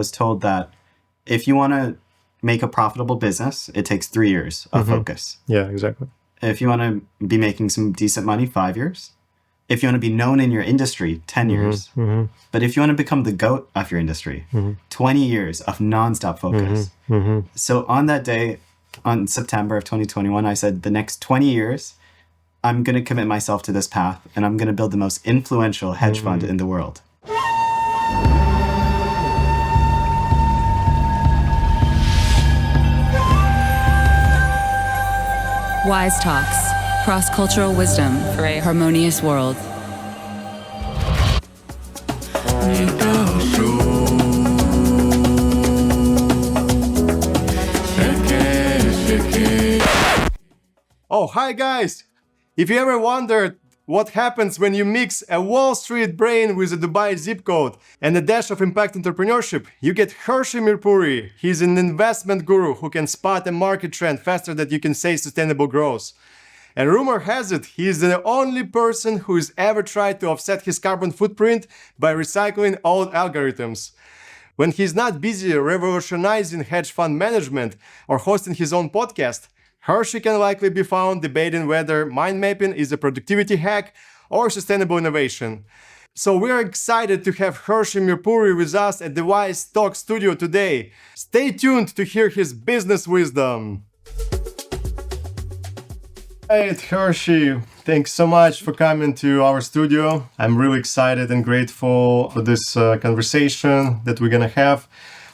was told that if you want to make a profitable business, it takes 3 years of focus. Yeah, exactly. If you want to be making some decent money, 5 years. If you want to be known in your industry, 10 years. But if you want to become the GOAT of your industry, 20 years of nonstop focus. So on that day, on September of 2021, I said, the next 20 years, I'm going to commit myself to this path, and I'm going to build the most influential hedge fund in the world. Wise Talks, cross-cultural wisdom for a harmonious world. Oh, hi guys! If you ever wondered what happens when you mix a Wall Street brain with a Dubai zip code and a dash of impact entrepreneurship, you get Hershey Mirpuri. He's an investment guru who can spot a market trend faster than you can say sustainable growth. And rumor has it, he is the only person who has ever tried to offset his carbon footprint by recycling old algorithms. When he's not busy revolutionizing hedge fund management or hosting his own podcast, Hershey can likely be found debating whether mind mapping is a productivity hack or sustainable innovation. So we are excited to have Hershey Mirpuri with us at the W1SE Talks studio today. Stay tuned to hear his business wisdom. Hey, Hershey, thanks so much for coming to our studio. I'm really excited and grateful for this conversation that we're gonna have.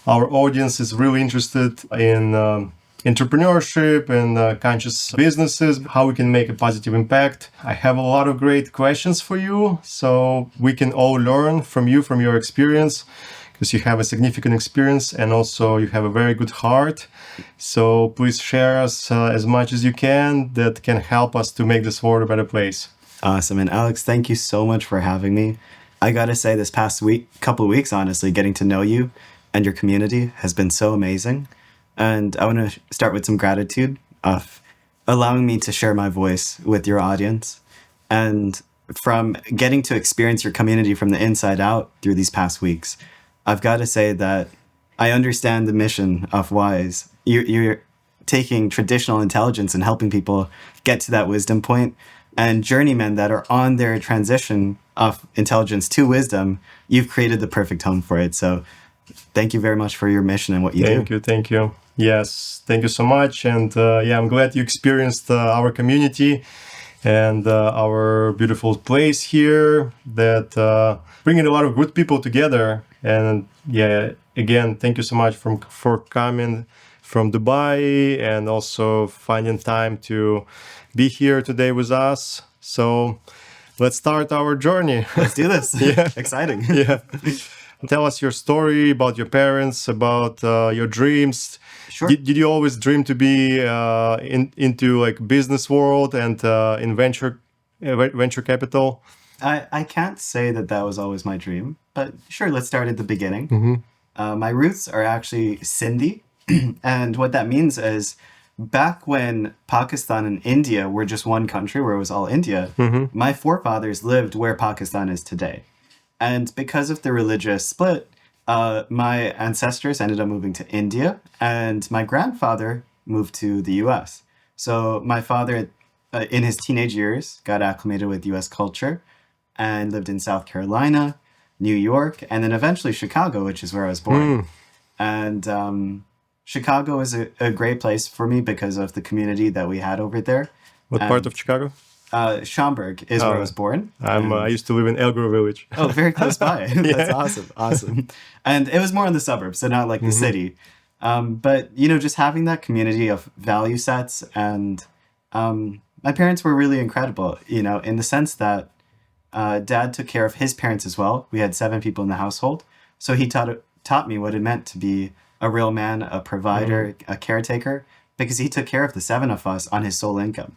Our audience is really interested in entrepreneurship and conscious businesses, how we can make a positive impact. I have a lot of great questions for you, so we can all learn from you, from your experience, because you have a significant experience and also you have a very good heart. So please share us as much as you can that can help us to make this world a better place. Awesome. And Alex, thank you so much for having me. I got to say, this past couple of weeks, honestly, getting to know you and your community has been so amazing. And I want to start with some gratitude of allowing me to share my voice with your audience. And from getting to experience your community from the inside out through these past weeks, I've got to say that I understand the mission of WISE. You're taking traditional intelligence and helping people get to that wisdom point. And journeymen that are on their transition of intelligence to wisdom, you've created the perfect home for it. So thank you very much for your mission and what you do. Thank you. Yes, thank you so much. And I'm glad you experienced our community and our beautiful place here that bringing a lot of good people together. And again, thank you so much for coming from Dubai and also finding time to be here today with us. So let's start our journey. Let's do this. Yeah. Exciting. Yeah. Tell us your story about your parents, about your dreams. Sure. Did you always dream to be into like business world and in venture capital? I can't say that was always my dream, but sure, let's start at the beginning. My roots are actually Sindhi. And what that means is back when Pakistan and India were just one country where it was all India, my forefathers lived where Pakistan is today. And because of the religious split, my ancestors ended up moving to India, and my grandfather moved to the US. So my father, in his teenage years, got acclimated with US culture and lived in South Carolina, New York, and then eventually Chicago, which is where I was born. And Chicago is a great place for me because of the community that we had over there. What part of Chicago? Schaumburg is where I was born. I used to live in El Grove Village. Oh, very close by. That's awesome. And it was more in the suburbs, so not like the city. But, just having that community of value sets, and my parents were really incredible, in the sense that Dad took care of his parents as well. We had 7 people in the household. So he taught me what it meant to be a real man, a provider, a caretaker, because he took care of the 7 of us on his sole income.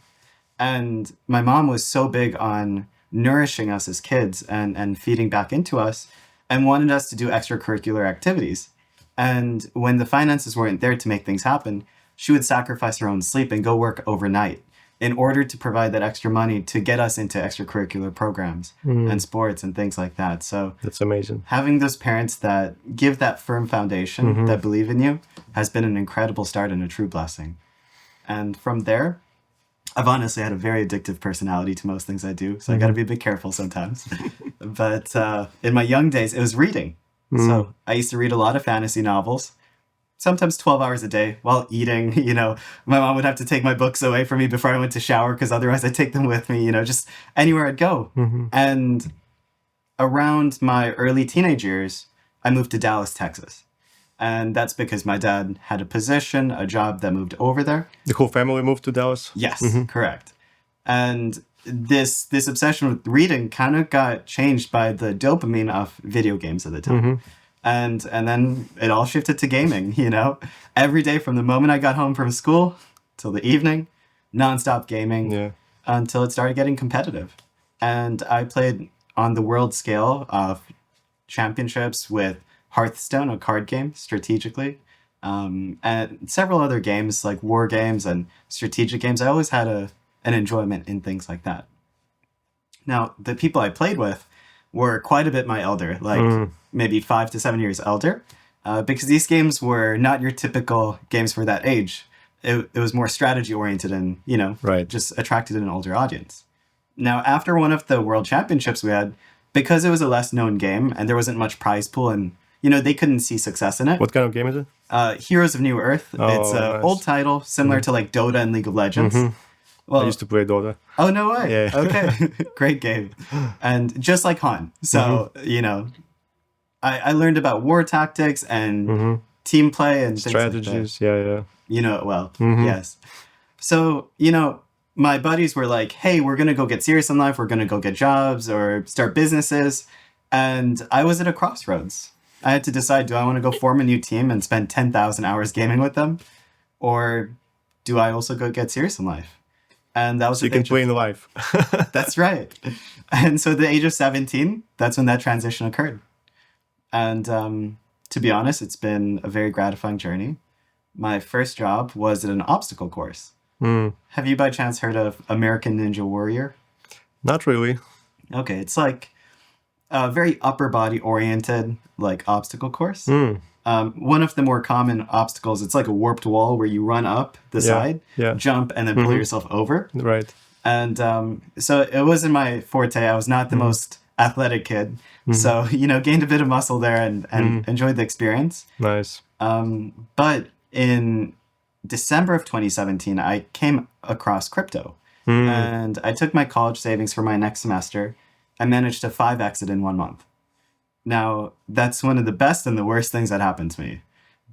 And my mom was so big on nourishing us as kids and feeding back into us and wanted us to do extracurricular activities. And when the finances weren't there to make things happen, she would sacrifice her own sleep and go work overnight in order to provide that extra money to get us into extracurricular programs and sports and things like that. So that's amazing. Having those parents that give that firm foundation, that believe in you, has been an incredible start and a true blessing. And from there, I've honestly had a very addictive personality to most things I do, so I got to be a bit careful sometimes. But in my young days, it was reading. So I used to read a lot of fantasy novels, sometimes 12 hours a day while eating. My mom would have to take my books away from me before I went to shower because otherwise I'd take them with me, just anywhere I'd go. And around my early teenage years, I moved to Dallas, Texas. And that's because my dad had a position, a job that moved over there. The whole family moved to Dallas? Yes, correct. And this obsession with reading kind of got changed by the dopamine of video games at the time. And then it all shifted to gaming, Every day from the moment I got home from school till the evening, nonstop gaming until it started getting competitive. And I played on the world scale of championships with Hearthstone, a card game, strategically, and several other games like war games and strategic games. I always had an enjoyment in things like that. Now, the people I played with were quite a bit my elder, like maybe 5 to 7 years elder, because these games were not your typical games for that age. It was more strategy oriented and, just attracted an older audience. Now, after one of the world championships we had, because it was a less known game and there wasn't much prize pool and they couldn't see success in it. What kind of game is it? Heroes of New Earth. It's an old title, similar to like Dota and League of Legends. Well, I used to play Dota. Oh, no way. Yeah. Okay. Great game. And just like Han. So, I learned about war tactics and team play and strategies. Things like Yeah. You know it well. Yes. So, my buddies were like, hey, we're going to go get serious in life. We're going to go get jobs or start businesses. And I was at a crossroads. I had to decide, do I want to go form a new team and spend 10,000 hours gaming with them? Or do I also go get serious in life? And that was so you can play in life. That's right. And so at the age of 17, that's when that transition occurred. And to be honest, it's been a very gratifying journey. My first job was at an obstacle course. Have you by chance heard of American Ninja Warrior? Not really. Okay, it's like a very upper body oriented like obstacle course. One of the more common obstacles, it's like a warped wall where you run up the side, jump, and then pull yourself over. Right. And so it wasn't my forte. I was not the most athletic kid. So, gained a bit of muscle there and enjoyed the experience. Nice. But in December of 2017, I came across crypto. And I took my college savings for my next semester. I managed to 5x it in 1 month. Now, that's one of the best and the worst things that happened to me.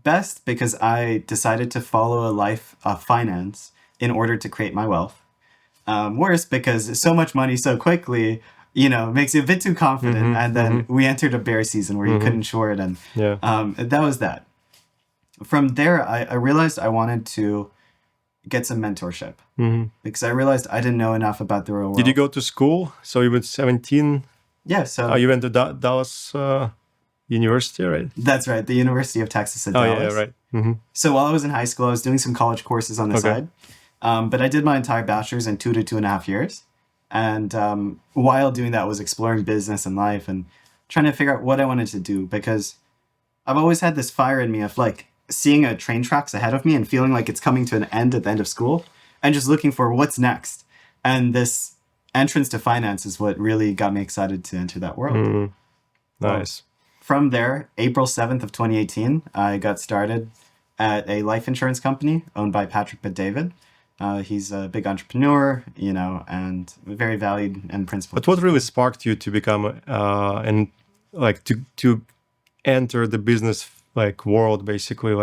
Best because I decided to follow a life of finance in order to create my wealth. Worst because so much money so quickly, makes you a bit too confident. And then we entered a bear season where you couldn't short. And that was that. From there, I realized I wanted to get some mentorship because I realized I didn't know enough about the real world. Did you go to school? So you were 17? Yeah. So you went to Dallas University, right? That's right. The University of Texas at Dallas. Yeah, right. So while I was in high school, I was doing some college courses on the side. But I did my entire bachelor's in 2 to 2.5 years. And while doing that, I was exploring business and life and trying to figure out what I wanted to do because I've always had this fire in me of like seeing a train tracks ahead of me and feeling like it's coming to an end at the end of school and just looking for what's next. And this entrance to finance is what really got me excited to enter that world. Nice. From there, April 7th of 2018, I got started at a life insurance company owned by Patrick Bet-David. He's a big entrepreneur, and very valued and principled. But what really sparked you to become to enter the business world, basically?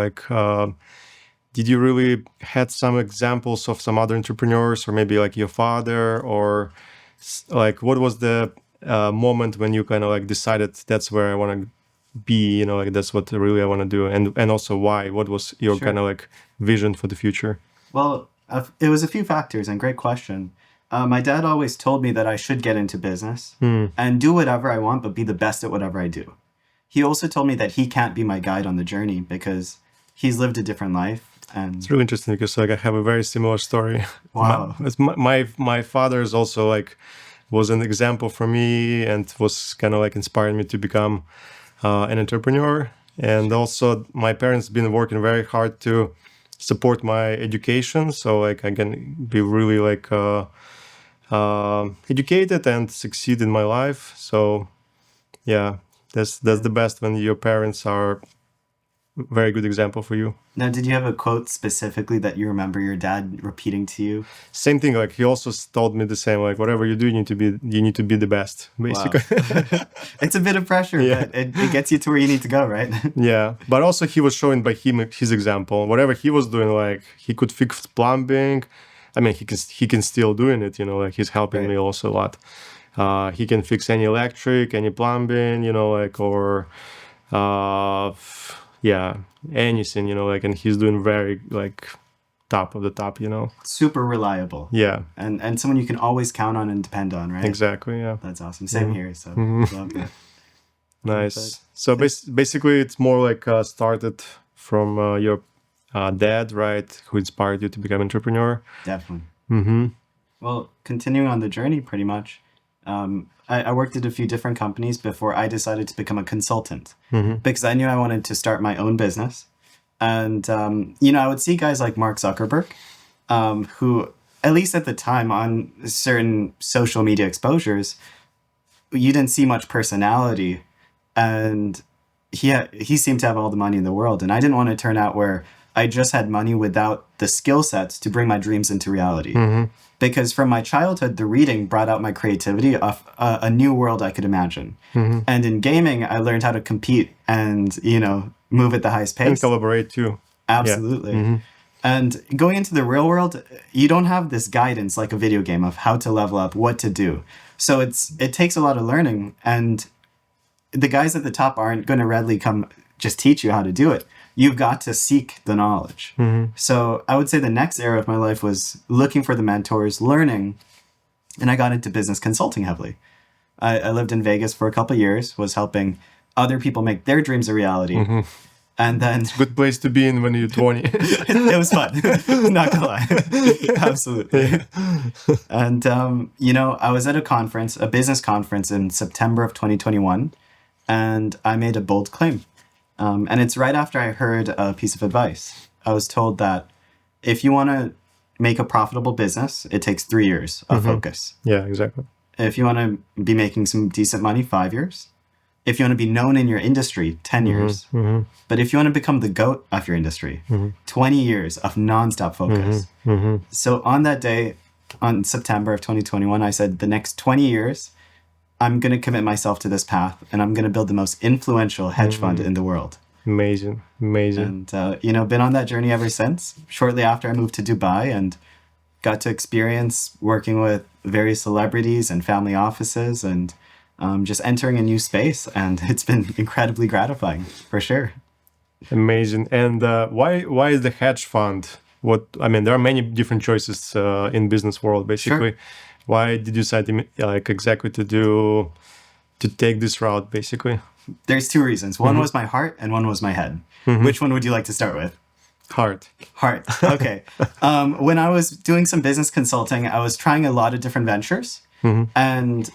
Did you really had some examples of some other entrepreneurs, or maybe your father, or what was the moment when you kind of decided that's where I want to be? That's what really I want to do, and also why? What was your kind of vision for the future? Well, it was a few factors, and great question. My dad always told me that I should get into business and do whatever I want, but be the best at whatever I do. He also told me that he can't be my guide on the journey because he's lived a different life And It's really interesting because like I have a very similar story. Wow. My father is also like was an example for me and was kind of like inspiring me to become an entrepreneur. And also my parents been working very hard to support my education, so like I can be really like educated and succeed in my life. So yeah, that's the best when your parents are very good example for you. now, did you have a quote specifically that you remember your dad repeating to you? Same thing, like he also told me the same, like whatever you do, you need to be the best, Wow. basically. It's a bit of pressure, Yeah. but it gets you to where you need to go, right? Yeah, but also he was showing by his example. Whatever he was doing, like he could fix plumbing. I mean, he can still doing it. Like he's helping Right. me also a lot. He can fix any electric, any plumbing. Like or yeah, anything. Like, and he's doing very like top of the top. Super reliable. Yeah, And someone you can always count on and depend on, right? exactly. Yeah, That's awesome. Same here. So love that. nice. So basically, it's more like started from your dad, right? Who inspired you to become entrepreneur. Definitely. Mm-hmm. Well, continuing on the journey, pretty much, I worked at a few different companies before I decided to become a consultant because I knew I wanted to start my own business. And, I would see guys like Mark Zuckerberg, who, at least at the time, on certain social media exposures, you didn't see much personality. And he seemed to have all the money in the world. And I didn't want to turn out where I just had money without the skill sets to bring my dreams into reality. Because from my childhood, the reading brought out my creativity of a new world I could imagine. And in gaming, I learned how to compete and, move at the highest pace. And collaborate too. Absolutely. Yeah. And going into the real world, you don't have this guidance like a video game of how to level up, what to do. So it takes a lot of learning. And the guys at the top aren't going to readily come just teach you how to do it. You've got to seek the knowledge. So I would say the next era of my life was looking for the mentors, learning, and I got into business consulting heavily. I lived in Vegas for a couple of years, was helping other people make their dreams a reality. And then... Good place to be in when you're 20. It was fun. Not gonna lie. Absolutely. And, I was at a business conference in September of 2021, and I made a bold claim. And it's right after I heard a piece of advice. I was told that if you want to make a profitable business, it takes 3 years of focus. Yeah, exactly. If you want to be making some decent money, 5 years. If you want to be known in your industry, 10 years. But if you want to become the GOAT of your industry, 20 years of nonstop focus. So on that day, on September of 2021, I said, the next 20 years, I'm going to commit myself to this path, and I'm going to build the most influential hedge fund in the world. Amazing. And, been on that journey ever since. Shortly after, I moved to Dubai and got to experience working with various celebrities and family offices and just entering a new space. And it's been incredibly gratifying, for sure. Amazing. And why is the hedge fund? There are many different choices in business world, basically. Sure. Why did you decide exactly to take this route, basically? There's two reasons. One was my heart and one was my head. Which one would you like to start with? Heart. Okay. When I was doing some business consulting, I was trying a lot of different ventures. And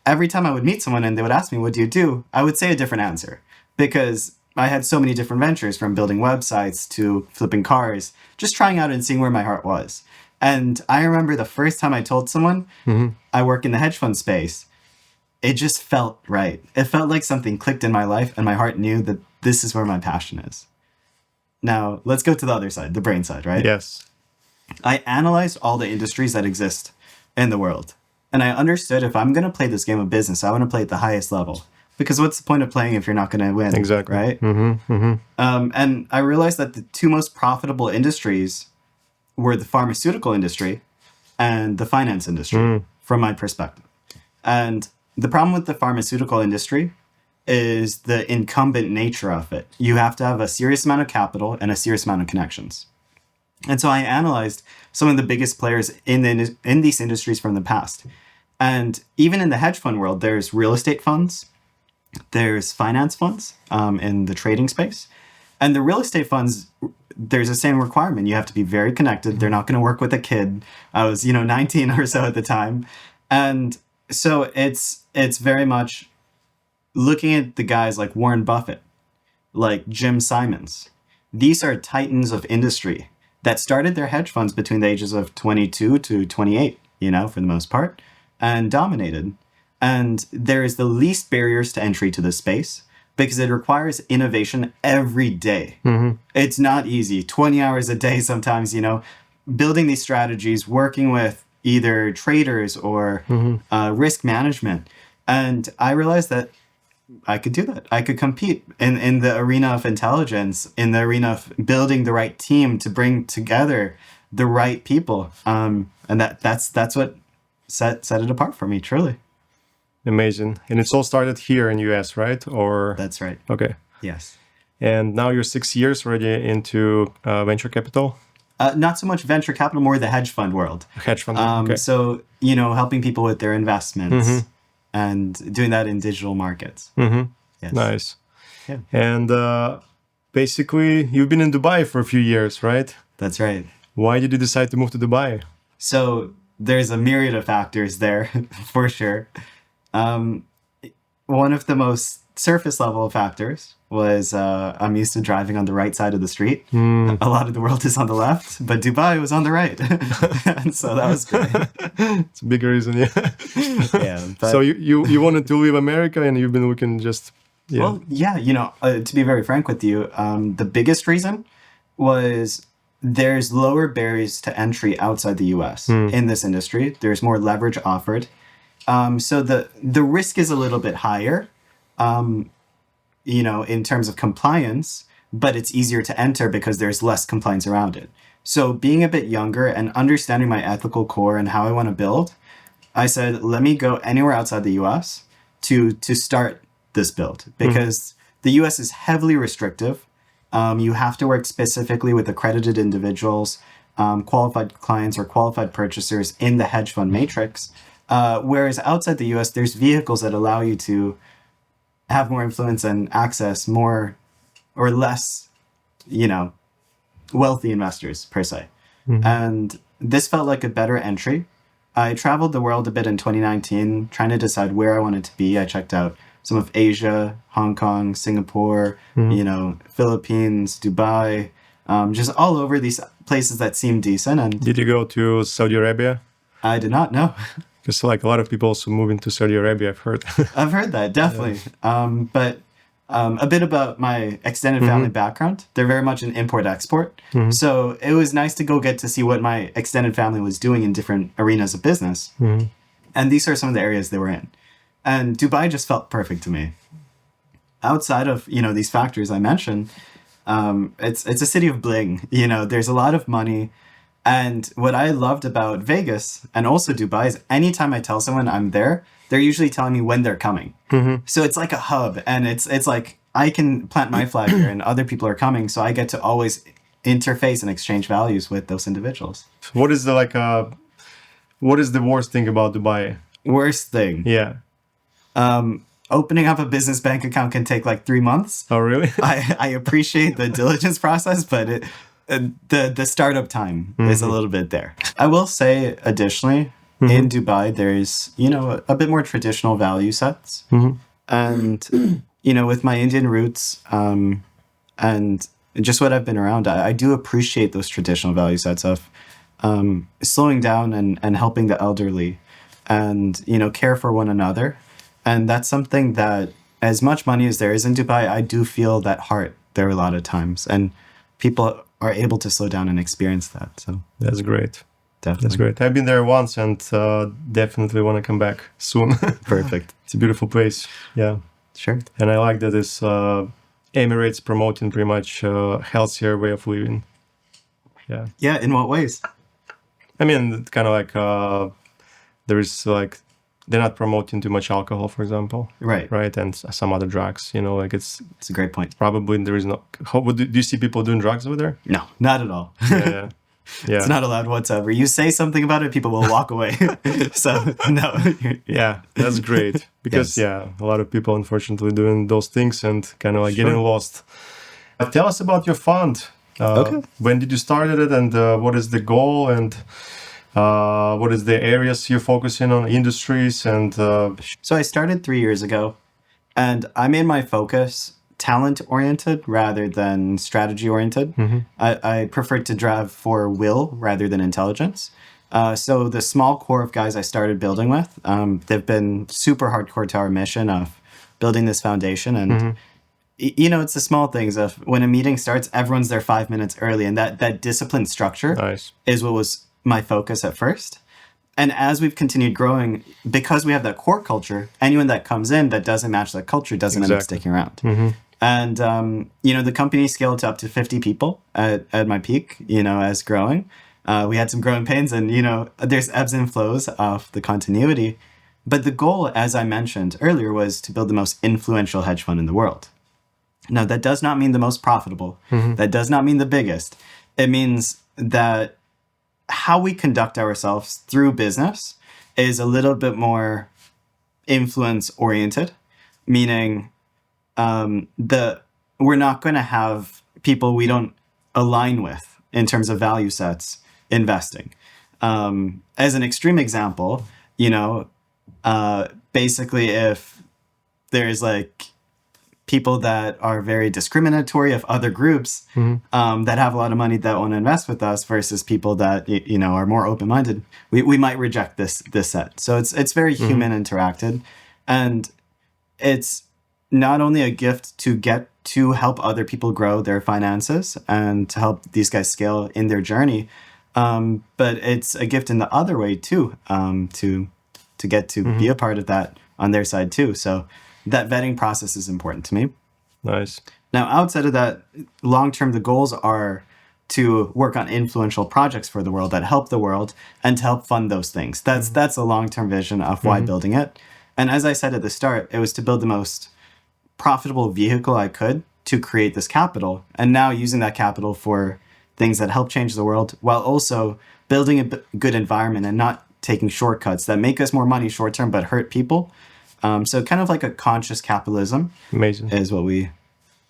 every time I would meet someone and they would ask me, what do you do? I would say a different answer because I had so many different ventures, from building websites to flipping cars, just trying out and seeing where my heart was. And I remember the first time I told someone I work in the hedge fund space, it just felt right. It felt like something clicked in my life and my heart knew that this is where my passion is. Now, let's go to the other side, the brain side, right? Yes. I analyzed all the industries that exist in the world. And I understood if I'm going to play this game of business, I want to play at the highest level. Because what's the point of playing if you're not going to win? Exactly. Right? And I realized that the two most profitable industries were the pharmaceutical industry and the finance industry, from my perspective. And the problem with the pharmaceutical industry is the incumbent nature of it. You have to have a serious amount of capital and a serious amount of connections. And so I analyzed some of the biggest players in these industries from the past. And even in the hedge fund world, there's real estate funds, there's finance funds in the trading space. And the real estate funds, there's the same requirement. You have to be very connected. They're not going to work with a kid. I was, 19 or so at the time. And so it's very much looking at the guys like Warren Buffett, like Jim Simons. These are titans of industry that started their hedge funds between the ages of 22 to 28, for the most part, and dominated. And there is the least barriers to entry to this space because it requires innovation every day. It's not easy. 20 hours a day sometimes, building these strategies, working with either traders or risk management. And I realized that I could do that. I could compete in the arena of intelligence, in the arena of building the right team to bring together the right people. And that's what set it apart for me, truly. Amazing. And it's all started here in US, right? Or That's right. Okay. Yes. And now you're 6 years already into venture capital? Not so much venture capital, more the hedge fund world. Hedge fund. Okay. So, helping people with their investments and doing that in digital markets. Yes. Nice. Yeah. And basically, you've been in Dubai for a few years, right? That's right. Why did you decide to move to Dubai? So there's a myriad of factors there, for sure. One of the most surface level factors was I'm used to driving on the right side of the street. A lot of the world is on the left, but Dubai was on the right. And so that was great. It's a big reason, yeah. Yeah. But, So you wanted to leave America and you've been looking just... Yeah. Well, yeah, to be very frank with you, the biggest reason was there's lower barriers to entry outside the US in this industry. There's more leverage offered. So the risk is a little bit higher, in terms of compliance, but it's easier to enter because there's less compliance around it. So being a bit younger and understanding my ethical core and how I want to build, I said, let me go anywhere outside the US to start this build because the US is heavily restrictive. You have to work specifically with accredited individuals, qualified clients or qualified purchasers in the hedge fund matrix. Whereas outside the US, there's vehicles that allow you to have more influence and access more or less, wealthy investors per se. And this felt like a better entry. I traveled the world a bit in 2019, trying to decide where I wanted to be. I checked out some of Asia, Hong Kong, Singapore, Philippines, Dubai, just all over these places that seemed decent. And Did you go to Saudi Arabia? I did not know. Because a lot of people also move into Saudi Arabia, I've heard. I've heard that, definitely. Yeah. But a bit about my extended family background. They're very much an import-export. So it was nice to go get to see what my extended family was doing in different arenas of business. And these are some of the areas they were in. And Dubai just felt perfect to me. Outside of, these factors I mentioned, it's a city of bling. There's a lot of money. And what I loved about Vegas and also Dubai is anytime I tell someone I'm there, they're usually telling me when they're coming. So it's like a hub, and it's like I can plant my flag here and other people are coming. So I get to always interface and exchange values with those individuals. What is the worst thing about Dubai? Worst thing. Yeah. Opening up a business bank account can take like 3 months. Oh, really? I appreciate the diligence process, but the startup time is a little bit there. I will say, additionally, in Dubai, there's, a bit more traditional value sets. And, with my Indian roots and just what I've been around, I do appreciate those traditional value sets of slowing down and helping the elderly and, care for one another. And that's something that, as much money as there is in Dubai, I do feel that heart there a lot of times. And people are able to slow down and experience that. So that's great. Definitely. That's great. I've been there once and definitely want to come back soon. Perfect. It's a beautiful place. Yeah. Sure. And I like that it's Emirates promoting pretty much healthier way of living. Yeah. Yeah. In what ways? I mean, kind of there's they're not promoting too much alcohol, for example. Right. Right. And some other drugs, It's a great point. Probably there is no... Do you see people doing drugs over there? No, not at all. Yeah. It's not allowed whatsoever. You say something about it, people will walk away. So, no. Yeah, that's great. Because, a lot of people, unfortunately, doing those things and kind of getting lost. Tell us about your fund. Okay. When did you start it, and what is the goal, and what is the areas you're focusing on, industries, and So I started 3 years ago, and I made my focus talent-oriented rather than strategy-oriented. I prefer to drive for will rather than intelligence. So the small core of guys I started building with, they've been super hardcore to our mission of building this foundation. And, it's the small things of when a meeting starts, everyone's there 5 minutes early. And that disciplined structure Nice. is what was my focus at first. And as we've continued growing, because we have that core culture, anyone that comes in that doesn't match that culture doesn't end up Exactly. sticking around. And, the company scaled to up to 50 people at my peak, as growing. We had some growing pains and, there's ebbs and flows of the continuity. But the goal, as I mentioned earlier, was to build the most influential hedge fund in the world. Now, that does not mean the most profitable. That does not mean the biggest. It means that how we conduct ourselves through business is a little bit more influence oriented, meaning we're not going to have people we don't align with in terms of value sets investing. As an extreme example, basically if there's like people that are very discriminatory of other groups that have a lot of money that want to invest with us versus people that are more open-minded, we might reject this set. So it's very human interacted, and it's not only a gift to get to help other people grow their finances and to help these guys scale in their journey, but it's a gift in the other way too, to get to be a part of that on their side too. So that vetting process is important to me. Nice. Now, outside of that, long-term, the goals are to work on influential projects for the world that help the world and to help fund those things. That's a long-term vision of why building it. And as I said at the start, it was to build the most profitable vehicle I could to create this capital. And now using that capital for things that help change the world while also building a good environment and not taking shortcuts that make us more money short-term but hurt people. So kind of like a conscious capitalism. Amazing. Is what we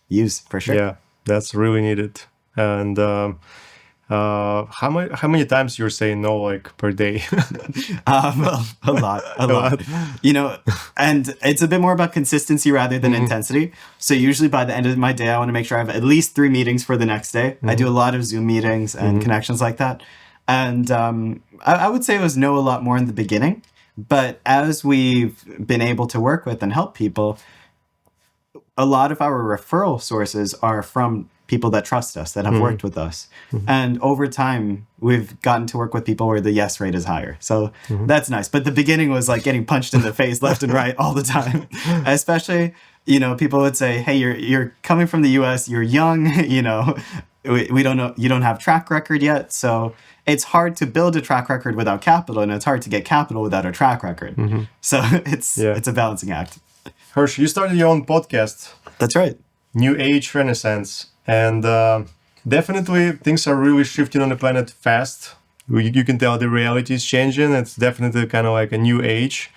use for sure. Yeah, that's really needed. And how many times you're saying no, like, per day? Well, a lot. And it's a bit more about consistency rather than intensity. So usually by the end of my day, I want to make sure I have at least 3 meetings for the next day. I do a lot of Zoom meetings and connections like that. And I would say it was no a lot more in the beginning. But as we've been able to work with and help people, a lot of our referral sources are from people that trust us, that have worked with us. And over time, we've gotten to work with people where the yes rate is higher. So that's nice. But the beginning was like getting punched in the face left and right all the time. Especially, people would say, hey, you're coming from the US, you're young, we don't know, you don't have track record yet. So it's hard to build a track record without capital, and it's hard to get capital without a track record. So it's a balancing act. Hershey, you started your own podcast. That's right. New Age Renaissance. And definitely things are really shifting on the planet fast. You can tell the reality is changing. It's definitely kind of like a new age,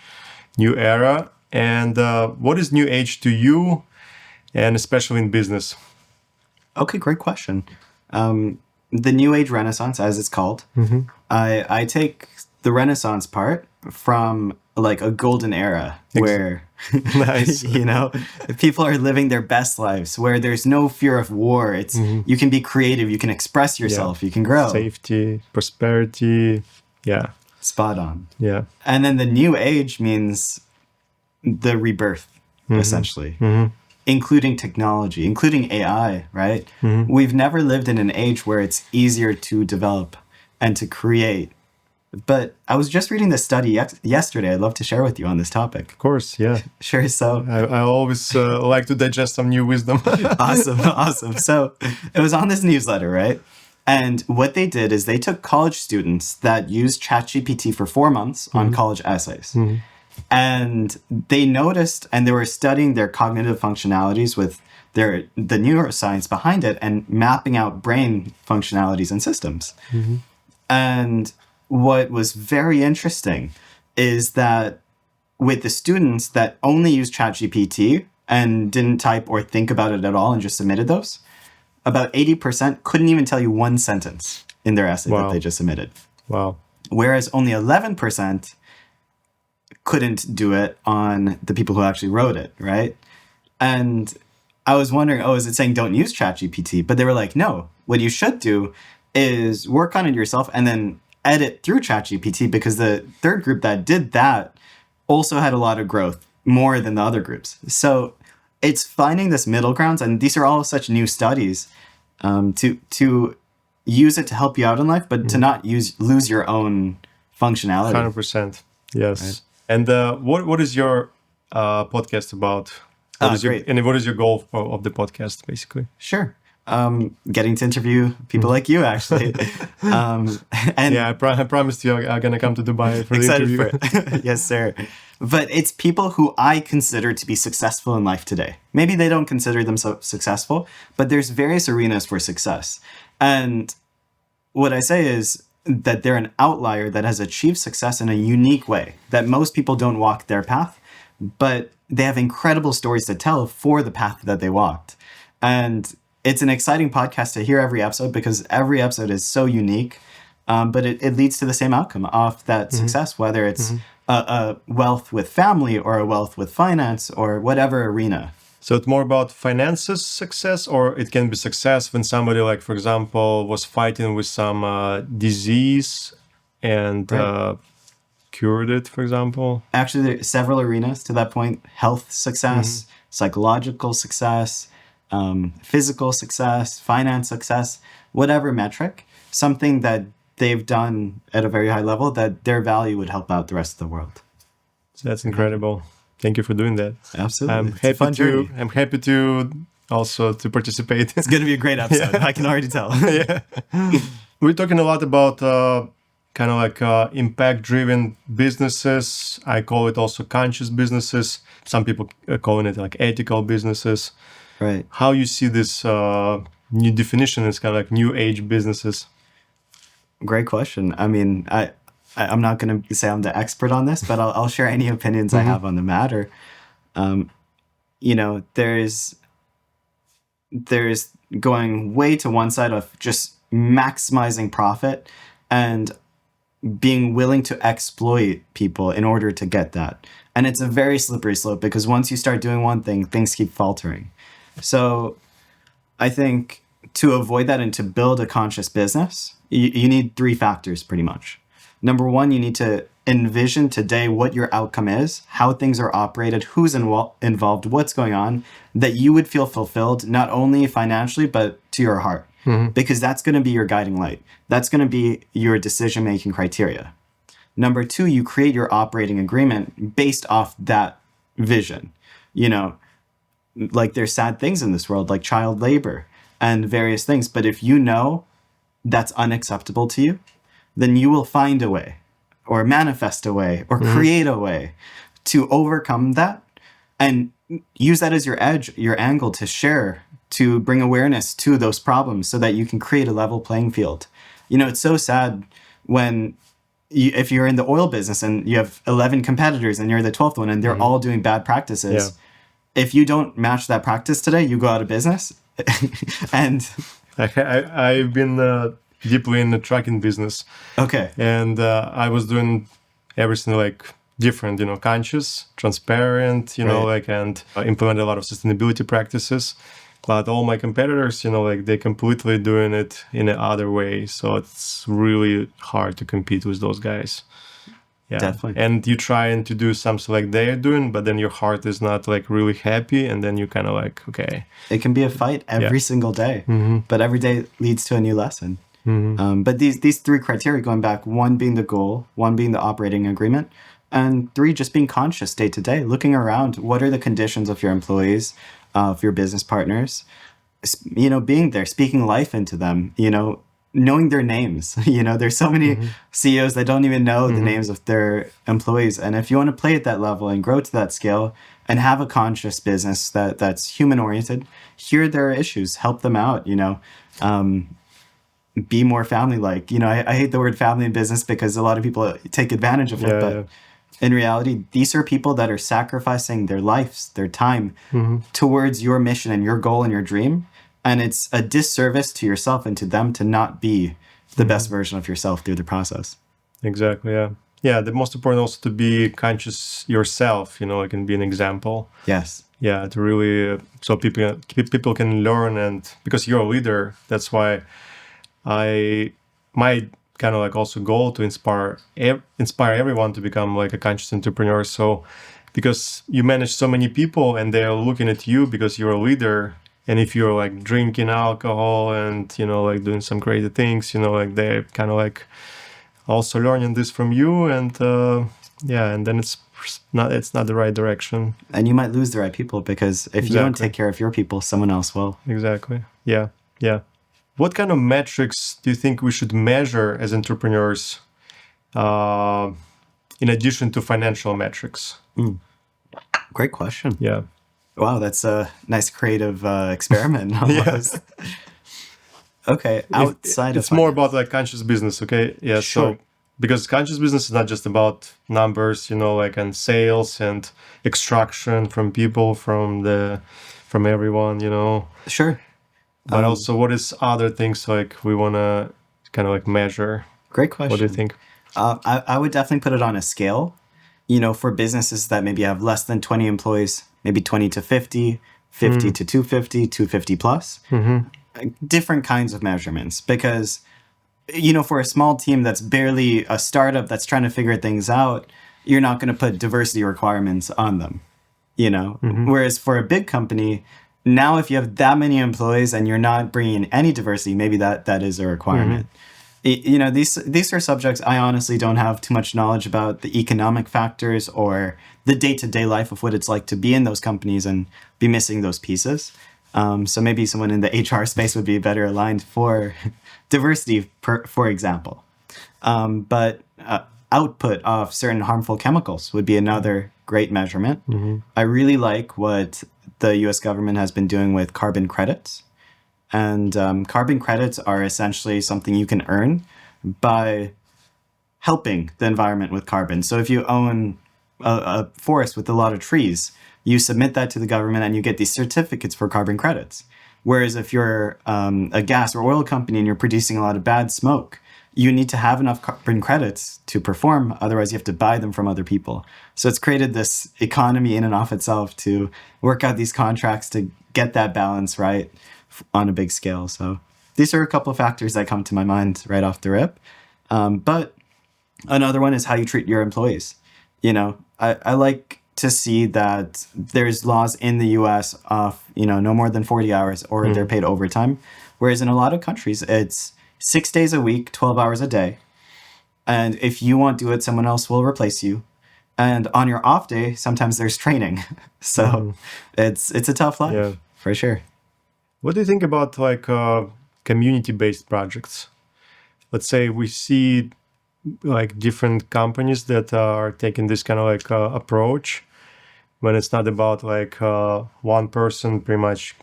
new era. And what is new age to you, and especially in business? Okay, great question. The New Age Renaissance, as it's called, I take the Renaissance part from like a golden era where Nice. people are living their best lives, where there's no fear of war. It's you can be creative, you can express yourself, you can grow. Safety, prosperity. Yeah. Spot on. Yeah. And then the New Age means the rebirth, essentially. Including technology, including AI, right? We've never lived in an age where it's easier to develop and to create. But I was just reading this study yesterday I'd love to share with you on this topic. Of course, yeah. Sure, so... I always like to digest some new wisdom. Awesome. So it was on this newsletter, right? And what they did is they took college students that used ChatGPT for 4 months on college essays. And they noticed, and they were studying their cognitive functionalities with the neuroscience behind it and mapping out brain functionalities and systems. And what was very interesting is that with the students that only used ChatGPT and didn't type or think about it at all and just submitted those, about 80% couldn't even tell you one sentence in their essay that they just submitted. Wow. Whereas only 11% couldn't do it on the people who actually wrote it, right? And I was wondering, is it saying don't use ChatGPT? But they were like, no, what you should do is work on it yourself and then edit through ChatGPT, because the third group that did that also had a lot of growth, more than the other groups. So it's finding this middle ground, and these are all such new studies, to use it to help you out in life, but to not lose your own functionality. 100%. Yes. Right. And what is your podcast about? Great. What is your goal of the podcast, basically? Sure. Getting to interview people like you, actually. And yeah, I promised you I'm going to come to Dubai for the interview. For it. Yes, sir. But it's people who I consider to be successful in life today. Maybe they don't consider themselves successful, but there's various arenas for success. And what I say is that they're an outlier that has achieved success in a unique way, that most people don't walk their path, but they have incredible stories to tell for the path that they walked. And it's an exciting podcast to hear every episode, because every episode is so unique, but it leads to the same outcome of that success, whether it's a wealth with family or a wealth with finance or whatever arena. So it's more about finances success, or it can be success when somebody, like, for example, was fighting with some disease and cured it, for example? Actually, there are several arenas to that point: health success, psychological success, physical success, finance success, whatever metric, something that they've done at a very high level that their value would help out the rest of the world. So that's incredible. Thank you for doing that. Absolutely. I'm happy to also to participate. It's going to be a great episode. I can already tell. Yeah. We're talking a lot about kind of like impact-driven businesses. I call it also conscious businesses. Some people are calling it like ethical businesses. Right. How you see this new definition is kind of like new age businesses? Great question. I mean, I'm not going to say I'm the expert on this, but I'll share any opinions I have on the matter. There's going way to one side of just maximizing profit and being willing to exploit people in order to get that. And it's a very slippery slope, because once you start doing one thing, things keep faltering. So I think to avoid that and to build a conscious business, you need three factors pretty much. Number one, you need to envision today what your outcome is, how things are operated, who's involved, what's going on, that you would feel fulfilled, not only financially, but to your heart. Because that's going to be your guiding light. That's going to be your decision-making criteria. Number two, you create your operating agreement based off that vision. Like, there's sad things in this world, like child labor and various things. But if you know that's unacceptable to you, then you will find a way, or manifest a way, or create a way to overcome that, and use that as your edge, your angle to share, to bring awareness to those problems so that you can create a level playing field. It's so sad when if you're in the oil business and you have 11 competitors and you're the 12th one and they're all doing bad practices. Yeah. If you don't match that practice today, you go out of business. And I've been deeply in the trucking business. Okay. And I was doing everything like different, conscious, transparent, and implement a lot of sustainability practices. But all my competitors, they're completely doing it in another way. So it's really hard to compete with those guys. Yeah, definitely. And you trying to do something like they're doing, but then your heart is not like really happy. And then you kind of like, okay. It can be a fight every single day, but every day leads to a new lesson. But these three criteria going back, one being the goal, one being the operating agreement, and three, just being conscious day to day, looking around, what are the conditions of your employees, of your business partners, being there, speaking life into them, knowing their names. There's so many CEOs that don't even know the names of their employees. And if you want to play at that level and grow to that scale and have a conscious business that's human oriented, hear their issues, help them out, be more family-like. I hate the word family in business because a lot of people take advantage of it, but in reality, these are people that are sacrificing their lives, their time towards your mission and your goal and your dream. And it's a disservice to yourself and to them to not be the best version of yourself through the process. Exactly. Yeah. Yeah. The most important also to be conscious yourself, like, and be an example. Yes. Yeah. To really, so people can learn, and because you're a leader, that's why my kind of like also goal to inspire everyone to become like a conscious entrepreneur. So because you manage so many people and they're looking at you because you're a leader. And if you're like drinking alcohol and, like doing some crazy things, like they're kind of like also learning this from you. And and then it's not the right direction. And you might lose the right people because if you don't take care of your people, someone else will. Exactly. Yeah. Yeah. What kind of metrics do you think we should measure as entrepreneurs in addition to financial metrics? Great question. Yeah. Wow, that's a nice creative experiment almost. Okay, outside it's more about like conscious business, okay? Yeah, sure. So because conscious business is not just about numbers, like and sales and extraction from people, from everyone, Sure. But also what is other things like we want to kind of like measure? Great question. What do you think? I would definitely put it on a scale. For businesses that maybe have less than 20 employees, maybe 20 to 50, 50 to 250, 250 plus. Different kinds of measurements. Because, for a small team that's barely a startup that's trying to figure things out, you're not going to put diversity requirements on them, Whereas for a big company, now if you have that many employees and you're not bringing in any diversity, maybe that is a requirement. These are subjects I honestly don't have too much knowledge about, the economic factors or the day-to-day life of what it's like to be in those companies and be missing those pieces. So maybe someone in the HR space would be better aligned for diversity, for example. But output of certain harmful chemicals would be another great measurement. I really like what the US government has been doing with carbon credits. And carbon credits are essentially something you can earn by helping the environment with carbon. So if you own a forest with a lot of trees, you submit that to the government and you get these certificates for carbon credits. Whereas if you're a gas or oil company and you're producing a lot of bad smoke, you need to have enough carbon credits to perform. Otherwise, you have to buy them from other people. So it's created this economy in and of itself to work out these contracts to get that balance right on a big scale. So these are a couple of factors that come to my mind right off the rip. But another one is how you treat your employees. I like to see that there's laws in the US of, no more than 40 hours or they're paid overtime. Whereas in a lot of countries, it's 6 days a week, 12 hours a day. And if you won't do it, someone else will replace you. And on your off day, sometimes there's training. So it's a tough life, for sure. What do you think about like community-based projects? Let's say we see like different companies that are taking this kind of like approach when it's not about like one person pretty much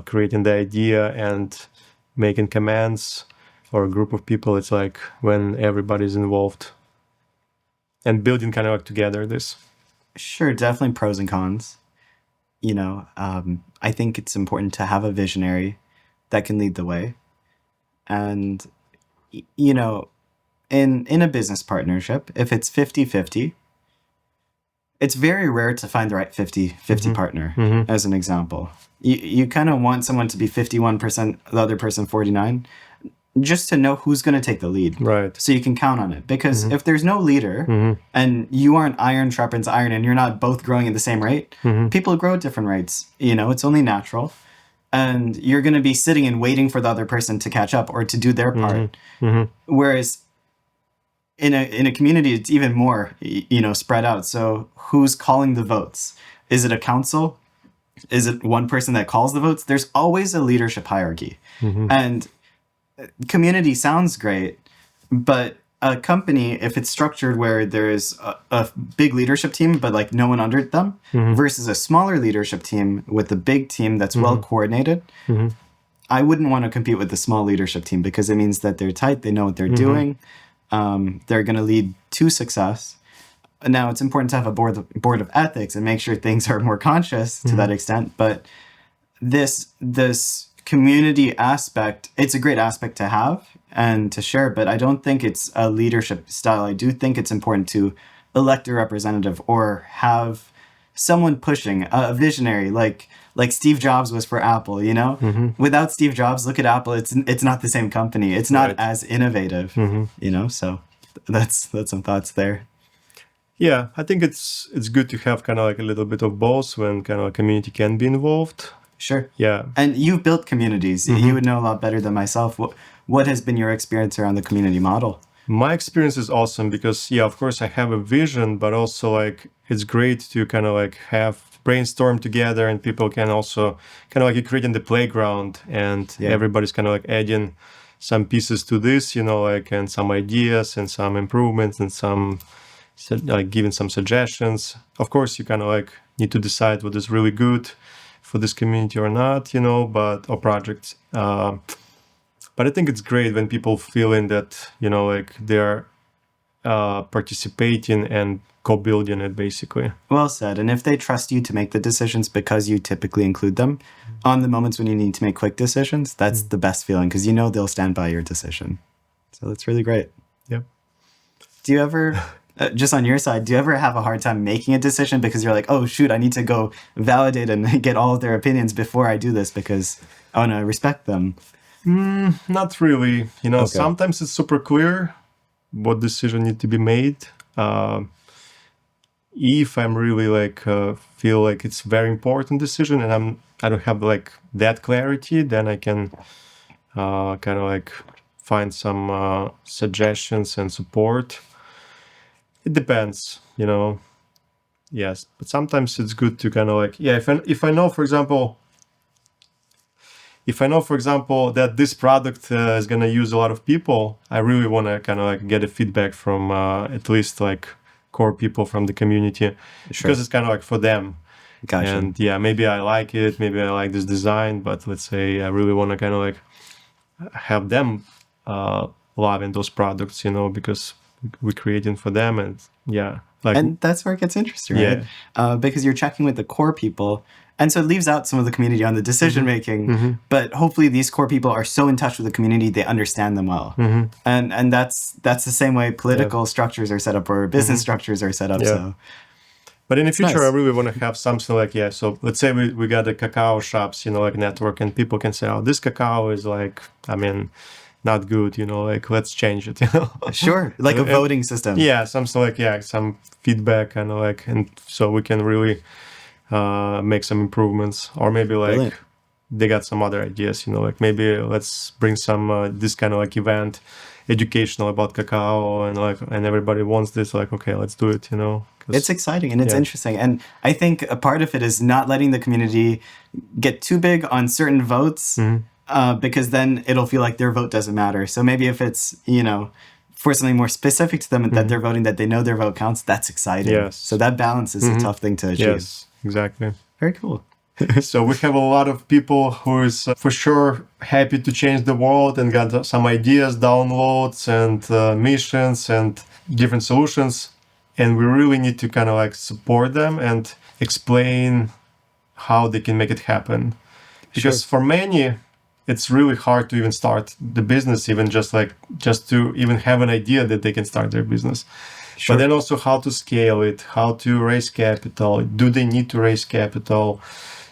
creating the idea and making commands, or a group of people. It's like when everybody's involved and building kind of like together this. Sure, definitely pros and cons. I think it's important to have a visionary that can lead the way. And, in a business partnership, if it's 50-50, it's very rare to find the right 50-50 partner, as an example. You kind of want someone to be 51%, the other person 49%, just to know who's going to take the lead. Right. So you can count on it. Because if there's no leader and you aren't iron sharpens iron and you're not both growing at the same rate, people grow at different rates. It's only natural. And you're going to be sitting and waiting for the other person to catch up or to do their part. Whereas in a community, it's even more, spread out. So who's calling the votes? Is it a council? Is it one person that calls the votes? There's always a leadership hierarchy. And community sounds great, but a company, if it's structured where there's a big leadership team, but like no one under them, versus a smaller leadership team with a big team that's well coordinated, I wouldn't want to compete with the small leadership team because it means that they're tight, they know what they're doing, they're going to lead to success. Now, it's important to have a board of ethics and make sure things are more conscious to that extent, but this community aspect, it's a great aspect to have and to share, but I don't think it's a leadership style. I do think it's important to elect a representative or have someone pushing a visionary, like Steve Jobs was for Apple, you know? Without Steve Jobs, look at Apple. It's not the same company. It's not as innovative, you know? So that's some thoughts there. Yeah, I think it's good to have kind of like a little bit of both when kind of a community can be involved. Sure. Yeah. And you've built communities. You would know a lot better than myself. What has been your experience around the community model? My experience is awesome because, yeah, of course I have a vision, but also like it's great to kind of like have brainstorm together and people can also kind of like creating the playground and everybody's kind of like adding some pieces to this, you know, like, and some ideas and some improvements and some like giving some suggestions. Of course, you kind of like need to decide what is really good for this community or not, you know, or projects. But I think it's great when people feeling that, you know, like they're participating and co-building it, basically. Well said. And if they trust you to make the decisions because you typically include them on the moments when you need to make quick decisions, that's the best feeling because you know they'll stand by your decision. So that's really great. Yeah. Do you ever... just on your side, do you ever have a hard time making a decision because you're like, oh, shoot, I need to go validate and get all of their opinions before I do this because I want to respect them? Not really. You know, sometimes it's super clear what decision need to be made. If I'm really like feel like it's very important decision and I don't have like that clarity, then I can kind of like find some suggestions and support. It depends, you know. Yes, but sometimes it's good to kind of like, if I know, for example, that this product is going to use a lot of people, I really want to kind of like get a feedback from at least like core people from the community, because it's kind of like for them. Gotcha. And yeah, maybe I like it, maybe I like this design, but let's say I really want to kind of like have them loving those products, you know, because we're creating for them. And and that's where it gets interesting, right? Because you're checking with the core people, and so it leaves out some of the community on the decision making, but hopefully these core people are so in touch with the community they understand them well. And that's the same way political structures are set up or business structures are set up. So but in the future, I really want to have something like, so let's say we got a cacao shops, you know, like network, and people can say, oh, this cacao is like, I mean, not good, you know, like let's change it, you know. Sure, like a voting system. Yeah, something like, some feedback kind of like, and so we can really make some improvements. Or maybe like Brilliant. They got some other ideas, you know, like maybe let's bring some this kind of like event, educational about cacao, and everybody wants this, like, okay, let's do it, you know. It's exciting and it's interesting. And I think a part of it is not letting the community get too big on certain votes, because then it'll feel like their vote doesn't matter. So maybe if it's, you know, for something more specific to them that they're voting, that they know their vote counts, that's exciting. Yes. So that balance is a tough thing to achieve. Yes, exactly. Very cool. So we have a lot of people who is for sure happy to change the world and got some ideas, downloads and missions and different solutions. And we really need to kind of like support them and explain how they can make it happen. Because for many, it's really hard to even start the business, even just to even have an idea that they can start their business. But then also how to scale it, how to raise capital. Do they need to raise capital?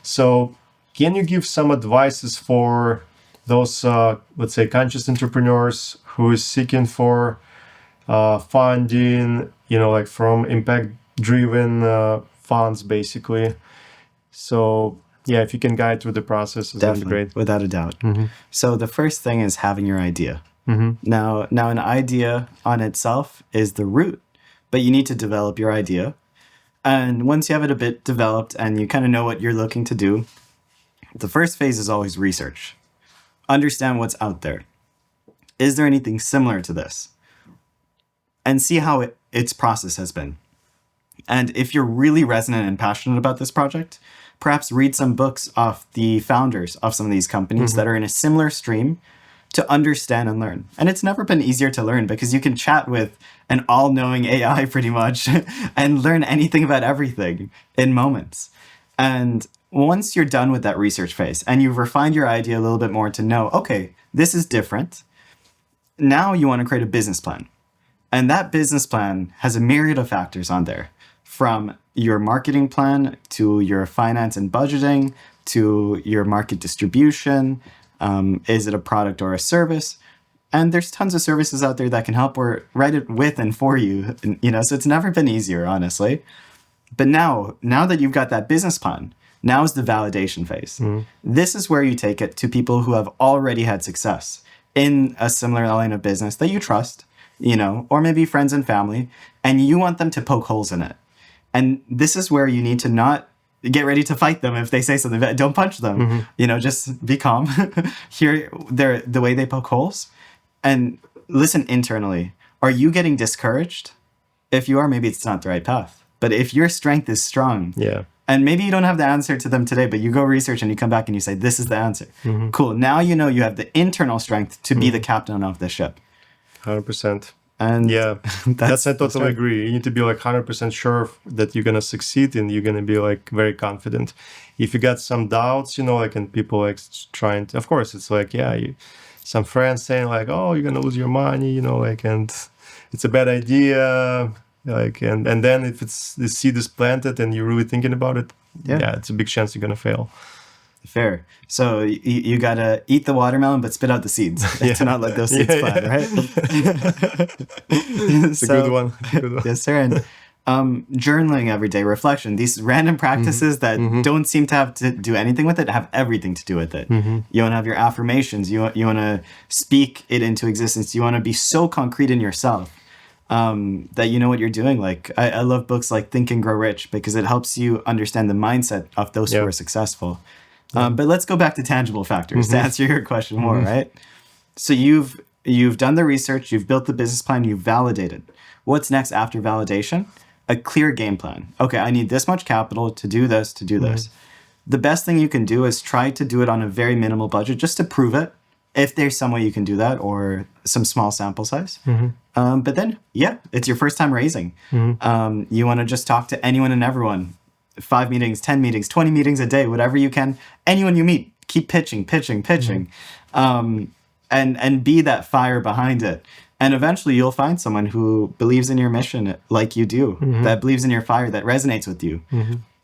So can you give some advices for those, let's say, conscious entrepreneurs who is seeking for funding, you know, like from impact-driven funds, basically? So yeah, if you can guide through the process, it's Definitely, great. without a doubt. So the first thing is having your idea. Now an idea on itself is the root, but you need to develop your idea. And once you have it a bit developed and you kind of know what you're looking to do, the first phase is always research. Understand what's out there. Is there anything similar to this? And see how its process has been. And if you're really resonant and passionate about this project, perhaps read some books of the founders of some of these companies that are in a similar stream to understand and learn. And it's never been easier to learn because you can chat with an all-knowing AI pretty much and learn anything about everything in moments. And once you're done with that research phase and you've refined your idea a little bit more to know, okay, this is different. Now you want to create a business plan. And that business plan has a myriad of factors on there, from your marketing plan to your finance and budgeting to your market distribution. Is it a product or a service? And there's tons of services out there that can help or write it with and for you, so it's never been easier, honestly. But now that you've got that business plan, now is the validation phase. This is where you take it to people who have already had success in a similar line of business that you trust, or maybe friends and family, and you want them to poke holes in it. And this is where you need to not get ready to fight them if they say something. Don't punch them. Just be calm. Hear the way they poke holes, and listen internally. Are you getting discouraged? If you are, maybe it's not the right path. But if your strength is strong, and maybe you don't have the answer to them today, but you go research and you come back and you say, this is the answer. Cool. Now you know you have the internal strength to be the captain of the ship. 100%. And that's I totally agree. You need to be like 100% sure that you're gonna succeed, and you're gonna be like very confident. If you got some doubts, and people like trying to, of course, it's like some friends saying like, oh, you're gonna lose your money, and it's a bad idea, and then if the seed is planted and you're really thinking about it, it's a big chance you're gonna fail. Fair. So you gotta eat the watermelon, but spit out the seeds to not let those seeds fly, right? It's a good one. Yes, sir. And journaling every day, reflection, these random practices that don't seem to have to do anything with it have everything to do with it. You want to have your affirmations. You want to speak it into existence. You want to be so concrete in yourself that you know what you're doing. Like I love books like Think and Grow Rich because it helps you understand the mindset of those who are successful. But let's go back to tangible factors to answer your question more, right? So you've done the research, you've built the business plan, you've validated. What's next after validation? A clear game plan. Okay, I need this much capital to do this, to do this. The best thing you can do is try to do it on a very minimal budget just to prove it, if there's some way you can do that, or some small sample size. But then, it's your first time raising. You want to just talk to anyone and everyone. 5 meetings, 10 meetings, 20 meetings a day, whatever you can. Anyone you meet, keep pitching. And be that fire behind it. And eventually you'll find someone who believes in your mission like you do, that believes in your fire, that resonates with you.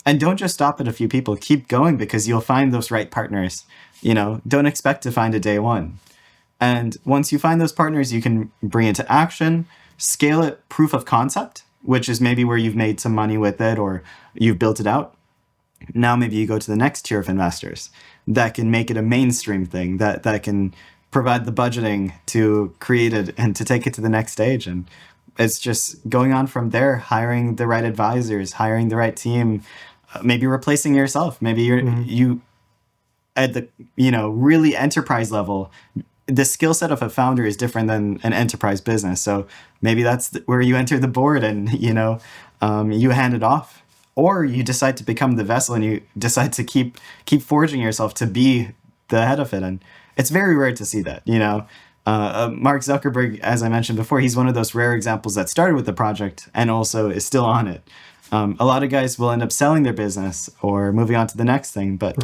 And don't just stop at a few people. Keep going, because you'll find those right partners. Don't expect to find a day one. And once you find those partners, you can bring it to action, scale it, proof of concept, which is maybe where you've made some money with it or you've built it out. Now maybe you go to the next tier of investors that can make it a mainstream thing, that can provide the budgeting to create it and to take it to the next stage. And it's just going on from there, hiring the right advisors, hiring the right team, maybe replacing yourself. Maybe you at the really enterprise level. The skill set of a founder is different than an enterprise business. So maybe that's where you enter the board and, you hand it off, or you decide to become the vessel and you decide to keep forging yourself to be the head of it. And it's very rare to see that, Mark Zuckerberg, as I mentioned before, he's one of those rare examples that started with the project and also is still on it. A lot of guys will end up selling their business or moving on to the next thing, but